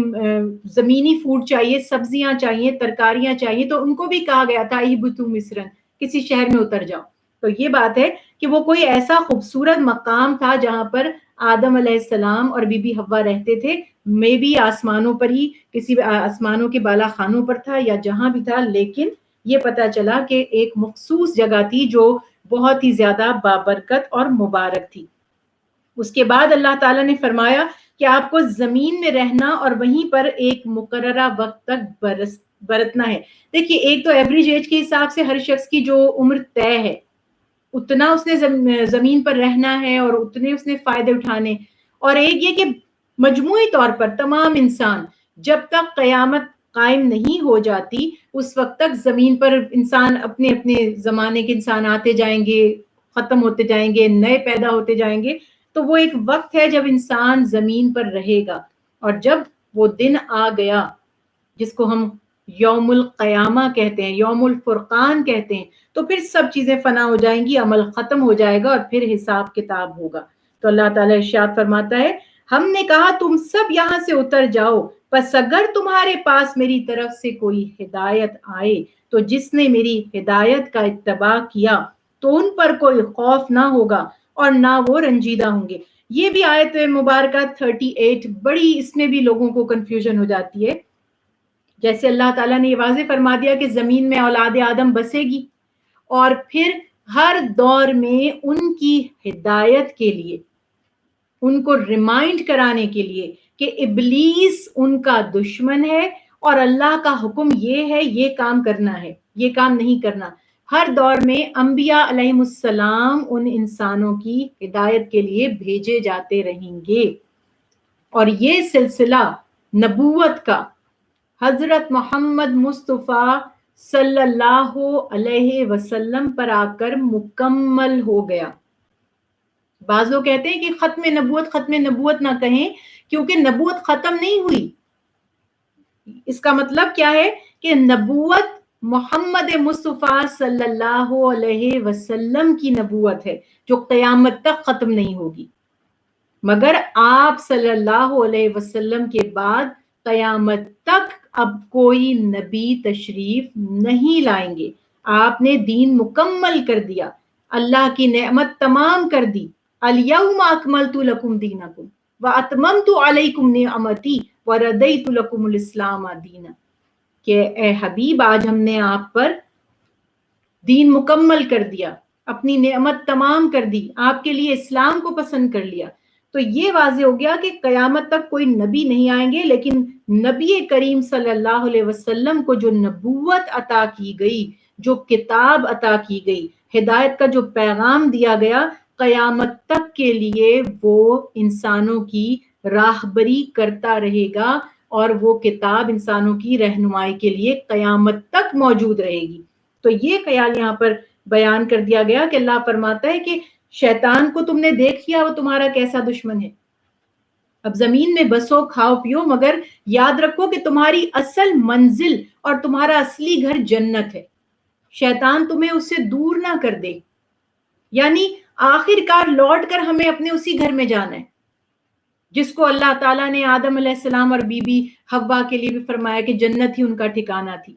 زمینی فوڈ چاہیے، سبزیاں چاہیے، ترکاریاں چاہیے، تو ان کو بھی کہا گیا تھا اِہْبِطُوا مصرًا، کسی شہر میں اتر جاؤ. تو یہ بات ہے کہ وہ کوئی ایسا خوبصورت مقام تھا جہاں پر آدم علیہ السلام اور بی بی حوا رہتے تھے. میں بھی آسمانوں پر ہی، کسی آسمانوں کے بالا خانوں پر تھا یا جہاں بھی تھا، لیکن یہ پتا چلا کہ ایک مخصوص جگہ تھی جو بہت ہی زیادہ بابرکت اور مبارک تھی. اس کے بعد اللہ تعالیٰ نے فرمایا کہ آپ کو زمین میں رہنا اور وہیں پر ایک مقررہ وقت تک برتنا ہے. دیکھیے ایک تو ایوریج ایج کے حساب سے ہر شخص کی جو عمر طے ہے، اتنا اس نے زمین پر رہنا ہے اور اتنے اس نے فائدے اٹھانے. اور ایک یہ کہ مجموعی طور پر تمام انسان جب تک قیامت قائم نہیں ہو جاتی اس وقت تک زمین پر انسان اپنے اپنے زمانے کے انسان آتے جائیں گے، ختم ہوتے جائیں گے، نئے پیدا ہوتے جائیں گے. تو وہ ایک وقت ہے جب انسان زمین پر رہے گا، اور جب وہ دن آ گیا جس کو ہم یوم القیامہ کہتے ہیں، یوم الفرقان کہتے ہیں، تو پھر سب چیزیں فنا ہو جائیں گی، عمل ختم ہو جائے گا اور پھر حساب کتاب ہوگا. تو اللہ تعالیٰ ارشاد فرماتا ہے ہم نے کہا تم سب یہاں سے اتر جاؤ، پس اگر تمہارے پاس میری طرف سے کوئی ہدایت آئے تو جس نے میری ہدایت کا اتباع کیا تو ان پر کوئی خوف نہ ہوگا اور نہ وہ رنجیدہ ہوں گے. یہ بھی آیت مبارکہ 38 بڑی، اس میں بھی لوگوں کو کنفیوژن ہو جاتی ہے. جیسے اللہ تعالیٰ نے یہ واضح فرما دیا کہ زمین میں اولاد آدم بسے گی، اور پھر ہر دور میں ان کی ہدایت کے لیے، ان کو ریمائنڈ کرانے کے لیے کہ ابلیس ان کا دشمن ہے اور اللہ کا حکم یہ ہے یہ کام کرنا ہے، یہ کام نہیں کرنا. ہر دور میں انبیاء علیہم السلام ان انسانوں کی ہدایت کے لیے بھیجے جاتے رہیں گے. اور یہ سلسلہ نبوت کا حضرت محمد مصطفیٰ صلی اللہ علیہ وسلم پر آ کر مکمل ہو گیا. بعض لوگ کہتے ہیں کہ ختم نبوت نہ کہیں کیونکہ نبوت ختم نہیں ہوئی. اس کا مطلب کیا ہے کہ نبوت محمد مصطفیٰ صلی اللہ علیہ وسلم کی نبوت ہے جو قیامت تک ختم نہیں ہوگی، مگر آپ صلی اللہ علیہ وسلم کے بعد قیامت تک اب کوئی نبی تشریف نہیں لائیں گے. آپ نے دین مکمل کر دیا، اللہ کی نعمت تمام کر دی. الیوم اکملت لکم دینکم واتممت علیکم نعمتی وردیت لکم الاسلام دینا. کہ اے حبیب آج ہم نے آپ پر دین مکمل کر دیا، اپنی نعمت تمام کر دی، آپ کے لیے اسلام کو پسند کر لیا. تو یہ واضح ہو گیا کہ قیامت تک کوئی نبی نہیں آئیں گے، لیکن نبی کریم صلی اللہ علیہ وسلم کو جو نبوت عطا کی گئی، جو کتاب عطا کی گئی، ہدایت کا جو پیغام دیا گیا، قیامت تک کے لیے وہ انسانوں کی راہبری کرتا رہے گا اور وہ کتاب انسانوں کی رہنمائی کے لیے قیامت تک موجود رہے گی. تو یہ خیال یہاں پر بیان کر دیا گیا کہ اللہ فرماتا ہے کہ شیطان کو تم نے دیکھ لیا، وہ تمہارا کیسا دشمن ہے. اب زمین میں بسو، کھاؤ پیو، مگر یاد رکھو کہ تمہاری اصل منزل اور تمہارا اصلی گھر جنت ہے. شیطان تمہیں اس سے دور نہ کر دے، یعنی آخر کار لوٹ کر ہمیں اپنے اسی گھر میں جانا ہے جس کو اللہ تعالیٰ نے آدم علیہ السلام اور بی بی حوا کے لیے بھی فرمایا کہ جنت ہی ان کا ٹھکانہ تھی.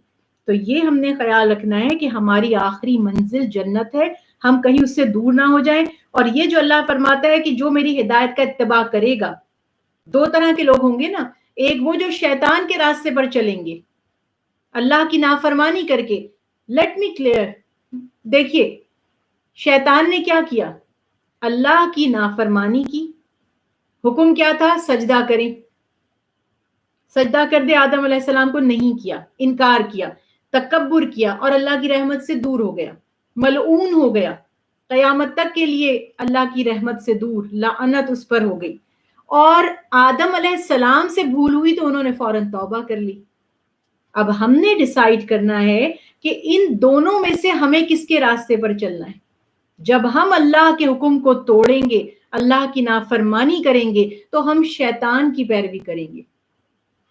تو یہ ہم نے خیال رکھنا ہے کہ ہماری آخری منزل جنت ہے. ہم کہیں اس سے دور نہ ہو جائیں. اور یہ جو اللہ فرماتا ہے کہ جو میری ہدایت کا اتباع کرے گا, دو طرح کے لوگ ہوں گے نا, ایک وہ جو شیطان کے راستے پر چلیں گے اللہ کی نافرمانی کر کے. لیٹ می کلیئر, دیکھیے شیطان نے کیا کیا, اللہ کی نافرمانی کی. حکم کیا تھا, سجدہ کریں, سجدہ کر دے آدم علیہ السلام کو, نہیں کیا, انکار کیا, تکبر کیا اور اللہ کی رحمت سے دور ہو گیا, ملعون ہو گیا, قیامت تک کے لیے اللہ کی رحمت سے دور, لعنت اس پر ہو گئی. اور آدم علیہ السلام سے بھول ہوئی تو انہوں نے فوراً توبہ کر لی. اب ہم نے ڈیسائیڈ کرنا ہے کہ ان دونوں میں سے ہمیں کس کے راستے پر چلنا ہے. جب ہم اللہ کے حکم کو توڑیں گے, اللہ کی نافرمانی کریں گے, تو ہم شیطان کی پیروی کریں گے.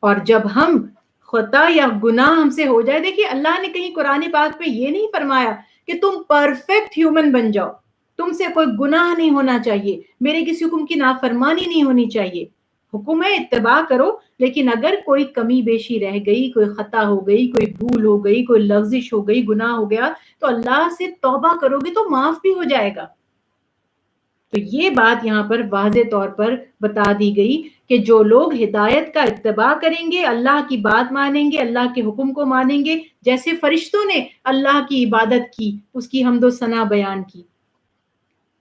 اور جب ہم خطا یا گناہ ہم سے ہو جائے, دیکھیے اللہ نے کہیں قرآن پاک میں یہ نہیں فرمایا کہ تم پرفیکٹ ہیومن بن جاؤ, تم سے کوئی گناہ نہیں ہونا چاہیے, میرے کسی حکم کی نافرمانی نہیں ہونی چاہیے. حکم ہے اتباع کرو, لیکن اگر کوئی کمی بیشی رہ گئی, کوئی خطا ہو گئی, کوئی بھول ہو گئی, کوئی لغزش ہو گئی, گناہ ہو گیا, تو اللہ سے توبہ کرو گے تو معاف بھی ہو جائے گا. تو یہ بات یہاں پر واضح طور پر بتا دی گئی کہ جو لوگ ہدایت کا اتباع کریں گے, اللہ کی بات مانیں گے, اللہ کے حکم کو مانیں گے, جیسے فرشتوں نے اللہ کی عبادت کی, اس کی حمد و ثنا بیان کی,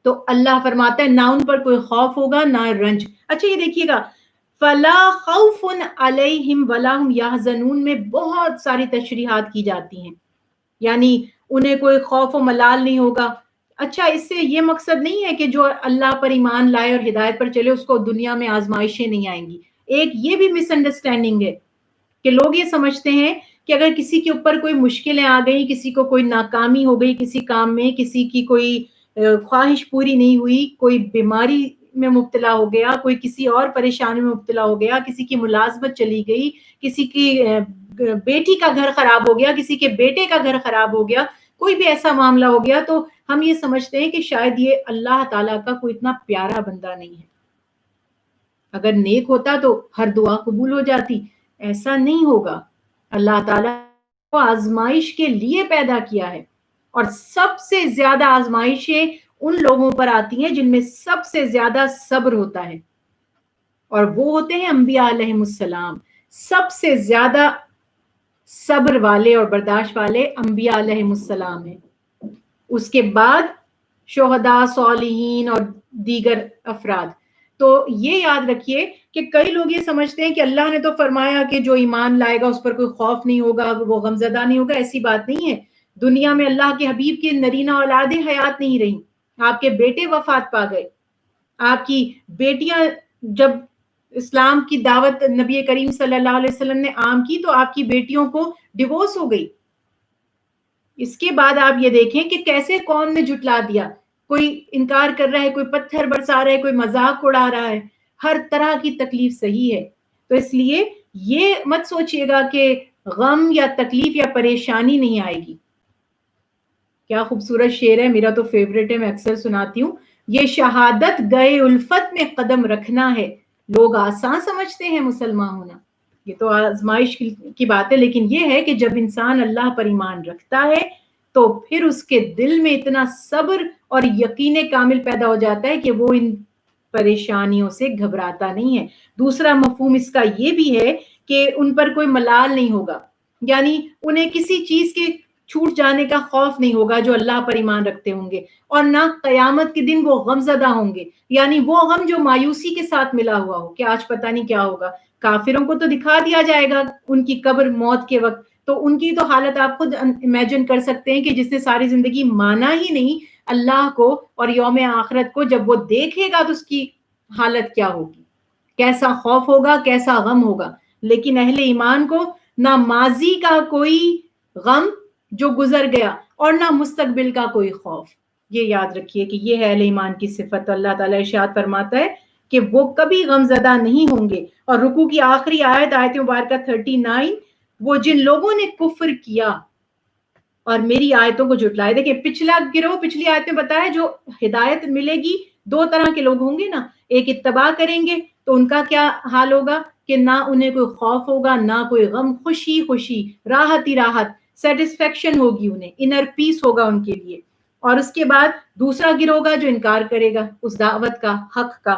تو اللہ فرماتا ہے نہ ان پر کوئی خوف ہوگا نہ رنج. اچھا یہ دیکھیے گا, فلا خوف علیہم ولا هم یحزنون میں بہت ساری تشریحات کی جاتی ہیں, یعنی انہیں کوئی خوف و ملال نہیں ہوگا. اچھا اس سے یہ مقصد نہیں ہے کہ جو اللہ پر ایمان لائے اور ہدایت پر چلے اس کو دنیا میں آزمائشیں نہیں آئیں گی. ایک یہ بھی مس انڈرسٹینڈنگ ہے کہ لوگ یہ سمجھتے ہیں کہ اگر کسی کے اوپر کوئی مشکلیں آ گئی, کسی کو کوئی ناکامی ہو گئی کسی کام میں, کسی کی کوئی خواہش پوری نہیں ہوئی, کوئی بیماری میں مبتلا ہو گیا, کوئی کسی اور پریشانی میں مبتلا ہو گیا, کسی کی ملازمت چلی گئی, کسی کی بیٹی کا گھر خراب ہو گیا, کسی کے بیٹے کا گھر خراب ہو گیا, کوئی بھی ایسا معاملہ ہو گیا, تو ہم یہ سمجھتے ہیں کہ شاید یہ اللہ تعالیٰ کا کوئی اتنا پیارا بندہ نہیں ہے. اگر نیک ہوتا تو ہر دعا قبول ہو جاتی. ایسا نہیں ہوگا. اللہ تعالیٰ کو آزمائش کے لیے پیدا کیا ہے, اور سب سے زیادہ آزمائشیں ان لوگوں پر آتی ہیں جن میں سب سے زیادہ صبر ہوتا ہے, اور وہ ہوتے ہیں انبیاء علیہم السلام. سب سے زیادہ صبر والے اور برداشت والے انبیاء علیہم السلام ہیں. اس کے بعد شہداء, صالحین اور دیگر افراد. تو یہ یاد رکھیے کہ کئی لوگ یہ سمجھتے ہیں کہ اللہ نے تو فرمایا کہ جو ایمان لائے گا اس پر کوئی خوف نہیں ہوگا, وہ غمزدہ نہیں ہوگا. ایسی بات نہیں ہے. دنیا میں اللہ کے حبیب کی نرینہ اولادیں حیات نہیں رہیں, آپ کے بیٹے وفات پا گئے, آپ کی بیٹیاں جب اسلام کی دعوت نبی کریم صلی اللہ علیہ وسلم نے عام کی تو آپ کی بیٹیوں کو ڈیورس ہو گئی. اس کے بعد آپ یہ دیکھیں کہ کیسے قوم نے جھٹلا دیا, کوئی انکار کر رہا ہے, کوئی پتھر برسا رہا ہے, کوئی مذاق اڑا رہا ہے, ہر طرح کی تکلیف صحیح ہے. تو اس لیے یہ مت سوچئے گا کہ غم یا تکلیف یا پریشانی نہیں آئے گی. کیا خوبصورت شعر ہے, میرا تو فیوریٹ ہے, میں اکثر سناتی ہوں. یہ شہادت گئے الفت میں قدم رکھنا ہے, لوگ آسان سمجھتے ہیں مسلمان ہونا. یہ تو آزمائش کی بات ہے, لیکن یہ ہے کہ جب انسان اللہ پر ایمان رکھتا ہے تو پھر اس کے دل میں اتنا صبر اور یقین کامل پیدا ہو جاتا ہے کہ وہ ان پریشانیوں سے گھبراتا نہیں ہے. دوسرا مفہوم اس کا یہ بھی ہے کہ ان پر کوئی ملال نہیں ہوگا, یعنی انہیں کسی چیز کے چھوٹ جانے کا خوف نہیں ہوگا جو اللہ پر ایمان رکھتے ہوں گے, اور نہ قیامت کے دن وہ غم زدہ ہوں گے, یعنی وہ غم جو مایوسی کے ساتھ ملا ہوا ہو کہ آج پتہ نہیں کیا ہوگا. کافروں کو تو دکھا دیا جائے گا ان کی قبر موت کے وقت, تو ان کی تو حالت آپ خود امیجن کر سکتے ہیں کہ جس نے ساری زندگی مانا ہی نہیں اللہ کو اور یوم آخرت کو, جب وہ دیکھے گا تو اس کی حالت کیا ہوگی, کیسا خوف ہوگا, کیسا غم ہوگا. لیکن اہل ایمان کو نہ ماضی کا کوئی غم جو گزر گیا اور نہ مستقبل کا کوئی خوف. یہ یاد رکھیے کہ یہ ہے اہل ایمان کی صفت. اللہ تعالیٰ ارشاد فرماتا ہے کہ وہ کبھی غم زدہ نہیں ہوں گے. اور رکوع کی آخری آیت مبارکہ 39, وہ جن لوگوں نے کفر کیا اور میری آیتوں کو جھٹلائے. دیکھیں پچھلا گروہ پچھلی آیت میں بتایا جو ہدایت ملے گی دو طرح کے لوگ ہوں گے نا, ایک اتباع کریں گے تو ان کا کیا حال ہوگا کہ نہ انہیں کوئی خوف ہوگا نہ کوئی غم, خوشی خوشی, راحت ہی راحت, سیٹسفیکشن ہوگی انہیں, انر پیس ہوگا ان کے لیے. اور اس کے بعد دوسرا گروہ ہوگا جو انکار کرے گا اس دعوت کا، حق کا،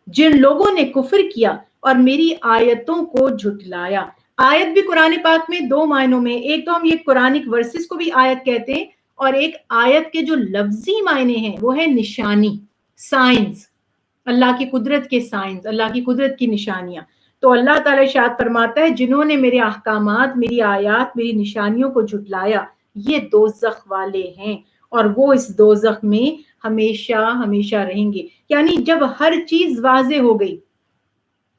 جن لوگوں نے کفر کیا اور میری آیتوں کو جھٹلایا۔ آیت بھی قرآن پاک میں دو معنوں میں، ایک تو ہم یہ قرآنک ورسز کو بھی آیت کہتے ہیں، اور ایک آیت کے جو لفظی معنی ہیں وہ ہے نشانی، سائنس، اللہ کی قدرت کے سائنس، اللہ کی قدرت کی نشانیاں۔ تو اللہ تعالیٰ ارشاد فرماتا ہے جنہوں نے میرے احکامات، میری آیات، میری نشانیوں کو جھٹلایا، یہ دوزخ والے ہیں، اور وہ اس دوزخ میں ہمیشہ ہمیشہ رہیں گے۔ یعنی جب ہر چیز واضح ہو گئی،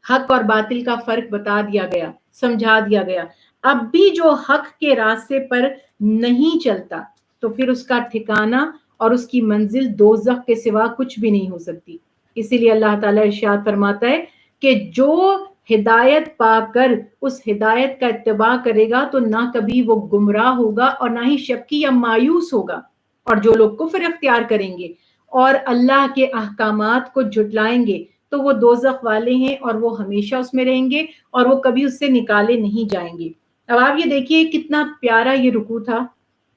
حق اور باطل کا فرق بتا دیا گیا، سمجھا دیا گیا، اب بھی جو حق کے راستے پر نہیں چلتا تو پھر اس کا ٹھکانہ اور اس کی منزل دوزخ کے سوا کچھ بھی نہیں ہو سکتی۔ اسی لیے اللہ تعالیٰ ارشاد فرماتا ہے کہ جو ہدایت پا کر اس ہدایت کا اتباع کرے گا تو نہ کبھی وہ گمراہ ہوگا اور نہ ہی شکی یا مایوس ہوگا، اور جو لوگ کفر اختیار کریں گے اور اللہ کے احکامات کو جھٹلائیں گے تو وہ دوزخ والے ہیں، اور وہ ہمیشہ اس میں رہیں گے اور وہ کبھی اس سے نکالے نہیں جائیں گے۔ اب آپ یہ دیکھیے کتنا پیارا یہ رکوع تھا،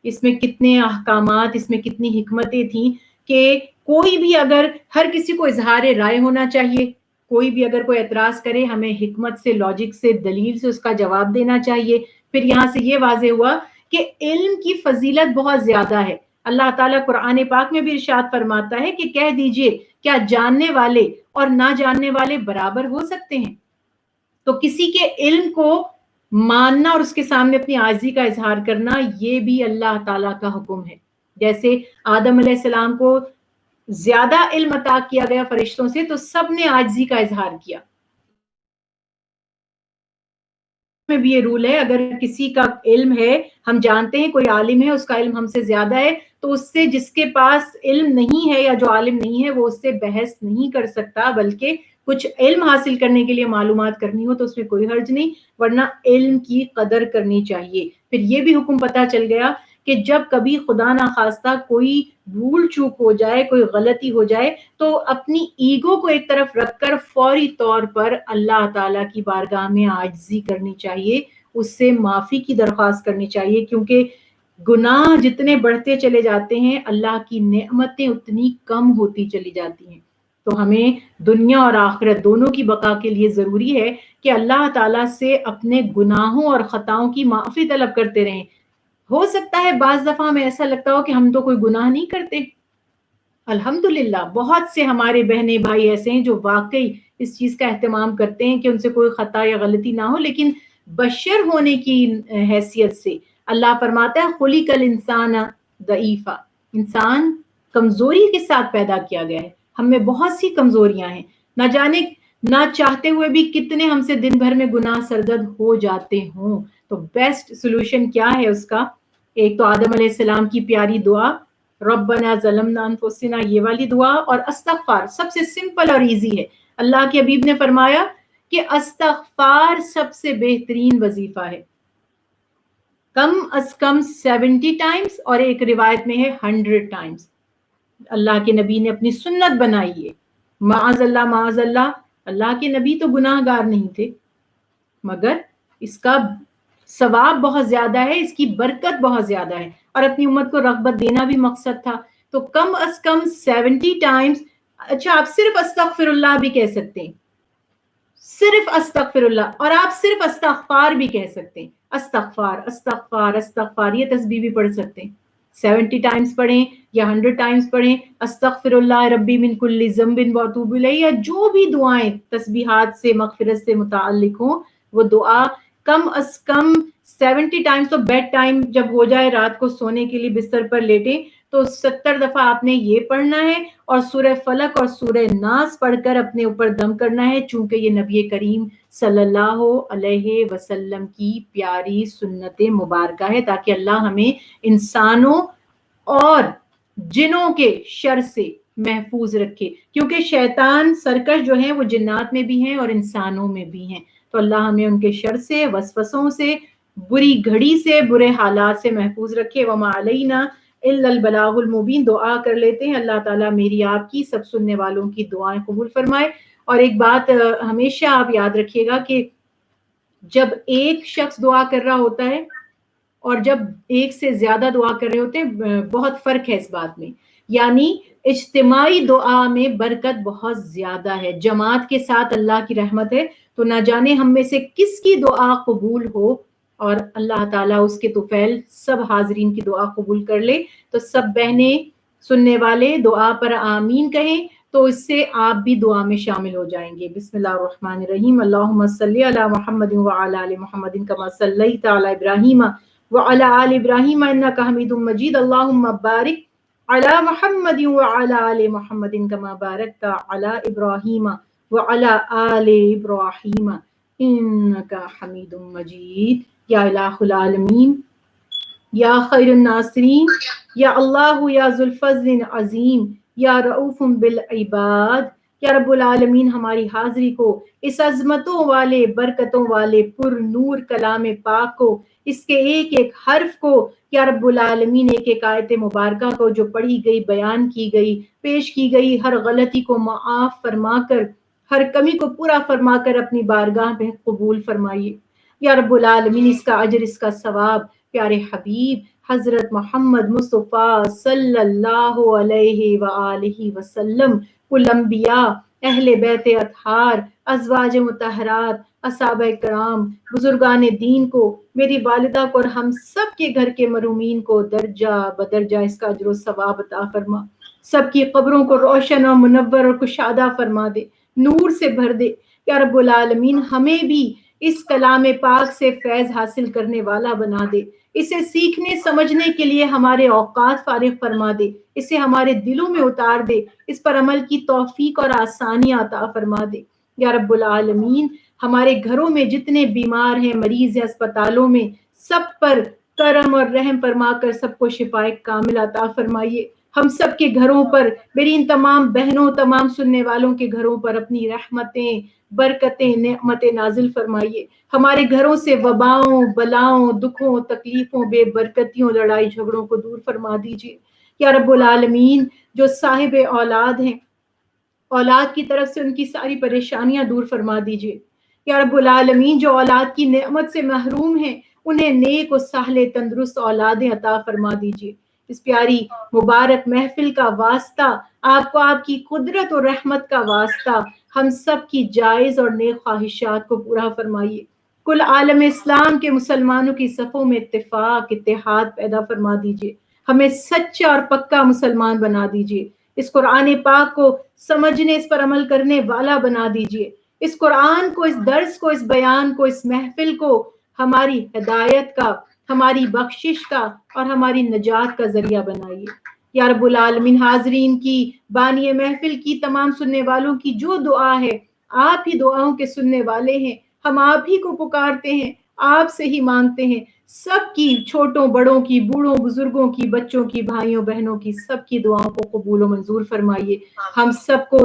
اس میں کتنے احکامات، اس میں کتنی حکمتیں تھیں کہ کوئی بھی اگر، ہر کسی کو اظہار رائے ہونا چاہیے، کوئی بھی اگر کوئی اعتراض کرے ہمیں حکمت سے، لاجک سے، دلیل سے اس کا جواب دینا چاہیے۔ پھر یہاں سے یہ واضح ہوا کہ علم کی فضیلت بہت زیادہ ہے۔ اللہ تعالیٰ قرآن پاک میں بھی ارشاد فرماتا ہے کہ کہہ دیجئے کیا جاننے والے اور نہ جاننے والے برابر ہو سکتے ہیں؟ تو کسی کے علم کو ماننا اور اس کے سامنے اپنی عاجزی کا اظہار کرنا، یہ بھی اللہ تعالیٰ کا حکم ہے۔ جیسے آدم علیہ السلام کو زیادہ علم عطا کیا گیا فرشتوں سے، تو سب نے عاجزی کا اظہار کیا۔ میں بھی یہ رول ہے، اگر کسی کا علم ہے، ہم جانتے ہیں کوئی عالم ہے، اس کا علم ہم سے زیادہ ہے، تو اس سے جس کے پاس علم نہیں ہے یا جو عالم نہیں ہے وہ اس سے بحث نہیں کر سکتا، بلکہ کچھ علم حاصل کرنے کے لیے معلومات کرنی ہو تو اس میں کوئی حرج نہیں، ورنہ علم کی قدر کرنی چاہیے۔ پھر یہ بھی حکم پتہ چل گیا کہ جب کبھی خدا نخواستہ کوئی بھول چوک ہو جائے، کوئی غلطی ہو جائے، تو اپنی ایگو کو ایک طرف رکھ کر فوری طور پر اللہ تعالیٰ کی بارگاہ میں عاجزی کرنی چاہیے، اس سے معافی کی درخواست کرنی چاہیے، کیونکہ گناہ جتنے بڑھتے چلے جاتے ہیں اللہ کی نعمتیں اتنی کم ہوتی چلی جاتی ہیں۔ تو ہمیں دنیا اور آخرت دونوں کی بقا کے لیے ضروری ہے کہ اللہ تعالیٰ سے اپنے گناہوں اور خطاؤں کی معافی طلب کرتے رہیں۔ ہو سکتا ہے بعض دفعہ ہمیں ایسا لگتا ہو کہ ہم تو کوئی گناہ نہیں کرتے، الحمدللہ بہت سے ہمارے بہنیں بھائی ایسے ہیں جو واقعی اس چیز کا اہتمام کرتے ہیں کہ ان سے کوئی خطا یا غلطی نہ ہو، لیکن بشر ہونے کی حیثیت سے اللہ فرماتا ہے خلق الانسان ضعیفا، انسان کمزوری کے ساتھ پیدا کیا گیا ہے، ہم میں بہت سی کمزوریاں ہیں، نہ جانے نہ چاہتے ہوئے بھی کتنے ہم سے دن بھر میں گناہ سرزد ہو جاتے ہوں۔ تو بیسٹ سولوشن کیا ہے اس کا؟ ایک تو آدم علیہ السلام کی پیاری دعا ربنا ظلمنا انفسنا، یہ والی دعا، اور استغفار سب سے سمپل اور ایزی ہے۔ اللہ کے حبیب نے فرمایا کہ استغفار سب سے بہترین وظیفہ ہے، کم از کم 70 ٹائمز، اور ایک روایت میں ہے 100 ٹائمز۔ اللہ کے نبی نے اپنی سنت بنائی ہے، معاذ اللہ معاذ اللہ، اللہ کے نبی تو گناہ گار نہیں تھے، مگر اس کا ثواب بہت زیادہ ہے، اس کی برکت بہت زیادہ ہے، اور اپنی امت کو رغبت دینا بھی مقصد تھا۔ تو کم از کم 70 ٹائمز۔ اچھا آپ صرف استغفر اللہ بھی کہہ سکتے ہیں، صرف استغفر اللہ، اور آپ صرف استغفار بھی کہہ سکتے ہیں، استغفار استغفار استغفار، یہ تسبیح بھی پڑھ سکتے ہیں، 70 ٹائمز پڑھیں یا 100 ٹائمز پڑھیں، استغفر اللہ ربی من کل ذنب واتوب الیہ، یا جو بھی دعائیں تسبیحات سے مغفرت سے متعلق ہوں وہ دعا کم از کم 70 ٹائمز۔ تو بیڈ ٹائم جب ہو جائے، رات کو سونے کے لیے بستر پر لیٹیں، تو 70 دفعہ آپ نے یہ پڑھنا ہے، اور سورہ فلق اور سورہ ناس پڑھ کر اپنے اوپر دم کرنا ہے، چونکہ یہ نبی کریم صلی اللہ علیہ وسلم کی پیاری سنت مبارکہ ہے، تاکہ اللہ ہمیں انسانوں اور جنوں کے شر سے محفوظ رکھے، کیونکہ شیطان سرکش جو ہیں وہ جنات میں بھی ہیں اور انسانوں میں بھی ہیں۔ تو اللہ ہمیں ان کے شر سے، وسوسوں سے، بری گھڑی سے، برے حالات سے محفوظ رکھے۔ وما علینا الا البلاغ المبین۔ دعا کر لیتے ہیں، اللہ تعالیٰ میری آپ کی، سب سننے والوں کی دعائیں قبول فرمائے۔ اور ایک بات ہمیشہ آپ یاد رکھیے گا کہ جب ایک شخص دعا کر رہا ہوتا ہے اور جب ایک سے زیادہ دعا کر رہے ہوتے ہیں بہت فرق ہے اس بات میں. یعنی اجتماعی دعا میں برکت بہت زیادہ ہے، جماعت کے ساتھ اللہ کی رحمت ہے. تو نہ جانے ہم میں سے کس کی دعا قبول ہو، اور اللہ تعالیٰ اس کے طفیل سب حاضرین کی دعا قبول کر لے. تو سب بہنیں سننے والے دعا پر آمین کہیں، تو اس سے آپ بھی دعا میں شامل ہو جائیں گے. بسم اللہ الرحمن الرحیم. اللہم صلی علی محمد وعلی آل محمد کما صلیت علی ابراہیم وعلی آل ابراہیم انک حمید مجید. اللہم بارک علی محمد وعلی آل محمد کما بارکت علی ابراہیم وعلی آل ابراہیم انک حمید مجید. یا الہ العالمین، یا خیر الناصرین، یا اللہ، یا ذو الفضل العظیم، یا رؤوف بالعباد. یا رب العالمین ہماری حاضری کو، اس عظمتوں والے برکتوں والے پر نور کلام پاک کو، اس کے ایک ایک حرف کو، یا رب العالمین ایک ایک آیت مبارکہ کو جو پڑھی گئی، بیان کی گئی، پیش کی گئی، ہر غلطی کو معاف فرما کر، ہر کمی کو پورا فرما کر اپنی بارگاہ میں قبول فرمائیے. یا رب العالمین اس کا اجر، اس کا ثواب پیارے حبیب حضرت محمد مصطفیٰ صلی اللہ علیہ وآلہ وسلم، کل انبیاء، اہل بیت اطہار، ازواج مطہرات، اصحابہ کرام، بزرگان دین کو، میری والدہ کو اور ہم سب کے گھر کے مرحومین کو درجہ بدرجہ اس کا اجر و ثواب عطا فرما. سب کی قبروں کو روشن اور منور اور کشادہ فرما دے، نور سے بھر دے. یا رب العالمین ہمیں بھی اس کلام پاک سے فیض حاصل کرنے والا بنا دے، اسے سیکھنے سمجھنے کے لیے ہمارے اوقات فارغ فرما دے، اسے ہمارے دلوں میں اتار دے، اس پر عمل کی توفیق اور آسانی عطا فرما دے. یا رب العالمین ہمارے گھروں میں جتنے بیمار ہیں، مریض ہیں اسپتالوں میں، سب پر کرم اور رحم فرما کر سب کو شفائے کامل عطا فرمائیے. ہم سب کے گھروں پر، میری ان تمام بہنوں، تمام سننے والوں کے گھروں پر اپنی رحمتیں، برکتیں، نعمتیں نازل فرمائیے. ہمارے گھروں سے وباؤں، بلاؤں، دکھوں، تکلیفوں، بے برکتیوں، لڑائی جھگڑوں کو دور فرما دیجیے. یا رب العالمین جو صاحب اولاد ہیں، اولاد کی طرف سے ان کی ساری پریشانیاں دور فرما دیجیے. یا رب العالمین جو اولاد کی نعمت سے محروم ہیں، انہیں نیک و صالح تندرست اولادیں عطا فرما دیجیے. اس پیاری مبارک محفل کا واسطہ، آپ کو آپ کی قدرت و رحمت کا واسطہ، ہم سب کی جائز اور نیک خواہشات کو پورا فرمائیے. کل عالم اسلام کے مسلمانوں کی صفوں میں اتفاق، اتحاد پیدا فرما دیجیے. ہمیں سچا اور پکا مسلمان بنا دیجیے. اس قرآن پاک کو سمجھنے، اس پر عمل کرنے والا بنا دیجیے. اس قرآن کو، اس درس کو، اس بیان کو، اس محفل کو ہماری ہدایت کا، ہماری بخشش کا اور ہماری نجات کا ذریعہ بنائیے. یا رب العالمین حاضرین کی، بانی محفل کی، تمام سننے والوں کی جو دعا ہے، آپ ہی دعاؤں کے سننے والے ہیں. ہم آپ ہی کو پکارتے ہیں، آپ سے ہی مانگتے ہیں. سب کی، چھوٹوں بڑوں کی، بوڑھوں بزرگوں کی، بچوں کی، بھائیوں بہنوں کی، سب کی دعاؤں کو قبول و منظور فرمائیے. ہم سب کو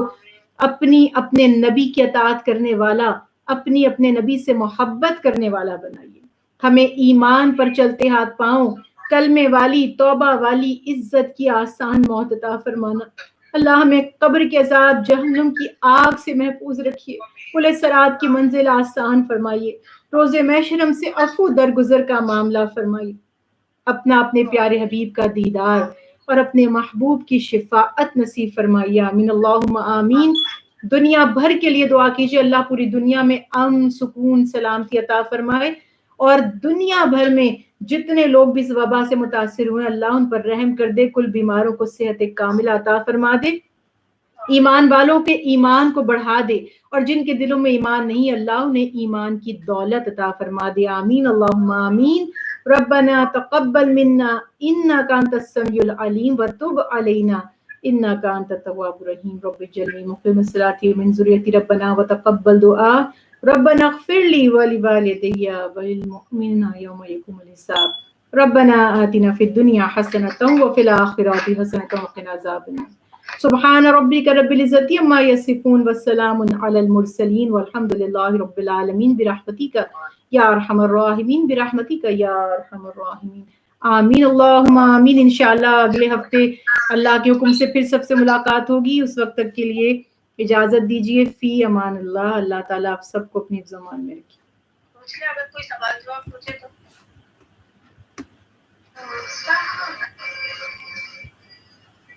اپنے نبی کی اطاعت کرنے والا، اپنے نبی سے محبت کرنے والا بنائیے. ہمیں ایمان پر چلتے ہاتھ پاؤں، کلمے والی، توبہ والی، عزت کی آسان موت عطا فرمانا. اللہ ہمیں قبر کے عذاب، جہنم کی آگ سے محفوظ رکھیے. پل صراط کی منزل آسان فرمائیے. روز محشر ہم سے عفو درگزر کا معاملہ فرمائیے. اپنے پیارے حبیب کا دیدار اور اپنے محبوب کی شفاعت نصیب فرمائیے. آمین اللہم آمین. دنیا بھر کے لیے دعا کیجیے، اللہ پوری دنیا میں امن، سکون، سلامتی عطا فرمائے، اور دنیا بھر میں جتنے لوگ بھی اس وبا سے متاثر ہوئے، اللہ ان پر رحم کر دے، کل بیماروں کو صحت کاملہ عطا فرما دے، ایمان والوں کے ایمان کو بڑھا دے، اور جن کے دلوں میں ایمان نہیں، اللہ انہیں ایمان کی دولت عطا فرما دے. آمین اللہم آمین. ربنا تقبل منا انک انت السمیع العلیم وتب علینا انک انت التواب الرحیم. رب اجعلنی مقیم الصلاۃ ومن ذریتی ربنا وتقبل دعاء. ربنا اغفر لی ولوالدی وللمؤمنین یوم یقوم الحساب. ربنا آتنا فی الدنیا حسنۃ وفی الآخرۃ حسنۃ وقنا عذاب النار. سبحان ربک رب العزۃ عما یصفون والسلام علی المرسلین والحمد للہ رب العالمین برحمتک یا ارحم الراحمین، برحمتک یا ارحم الراحمین. آمین اللہم آمین. انشاءاللہ اگلے ہفتے اللہ کے حکم سے پھر سب سے ملاقات ہوگی. اس وقت تک کے لیے اجازت دیجیے. فی امان اللہ. اللہ تعالیٰ آپ سب کو اپنی زمان میں رکھے. اگر کوئی سوال جواب پوچھے تو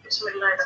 بسم اللہ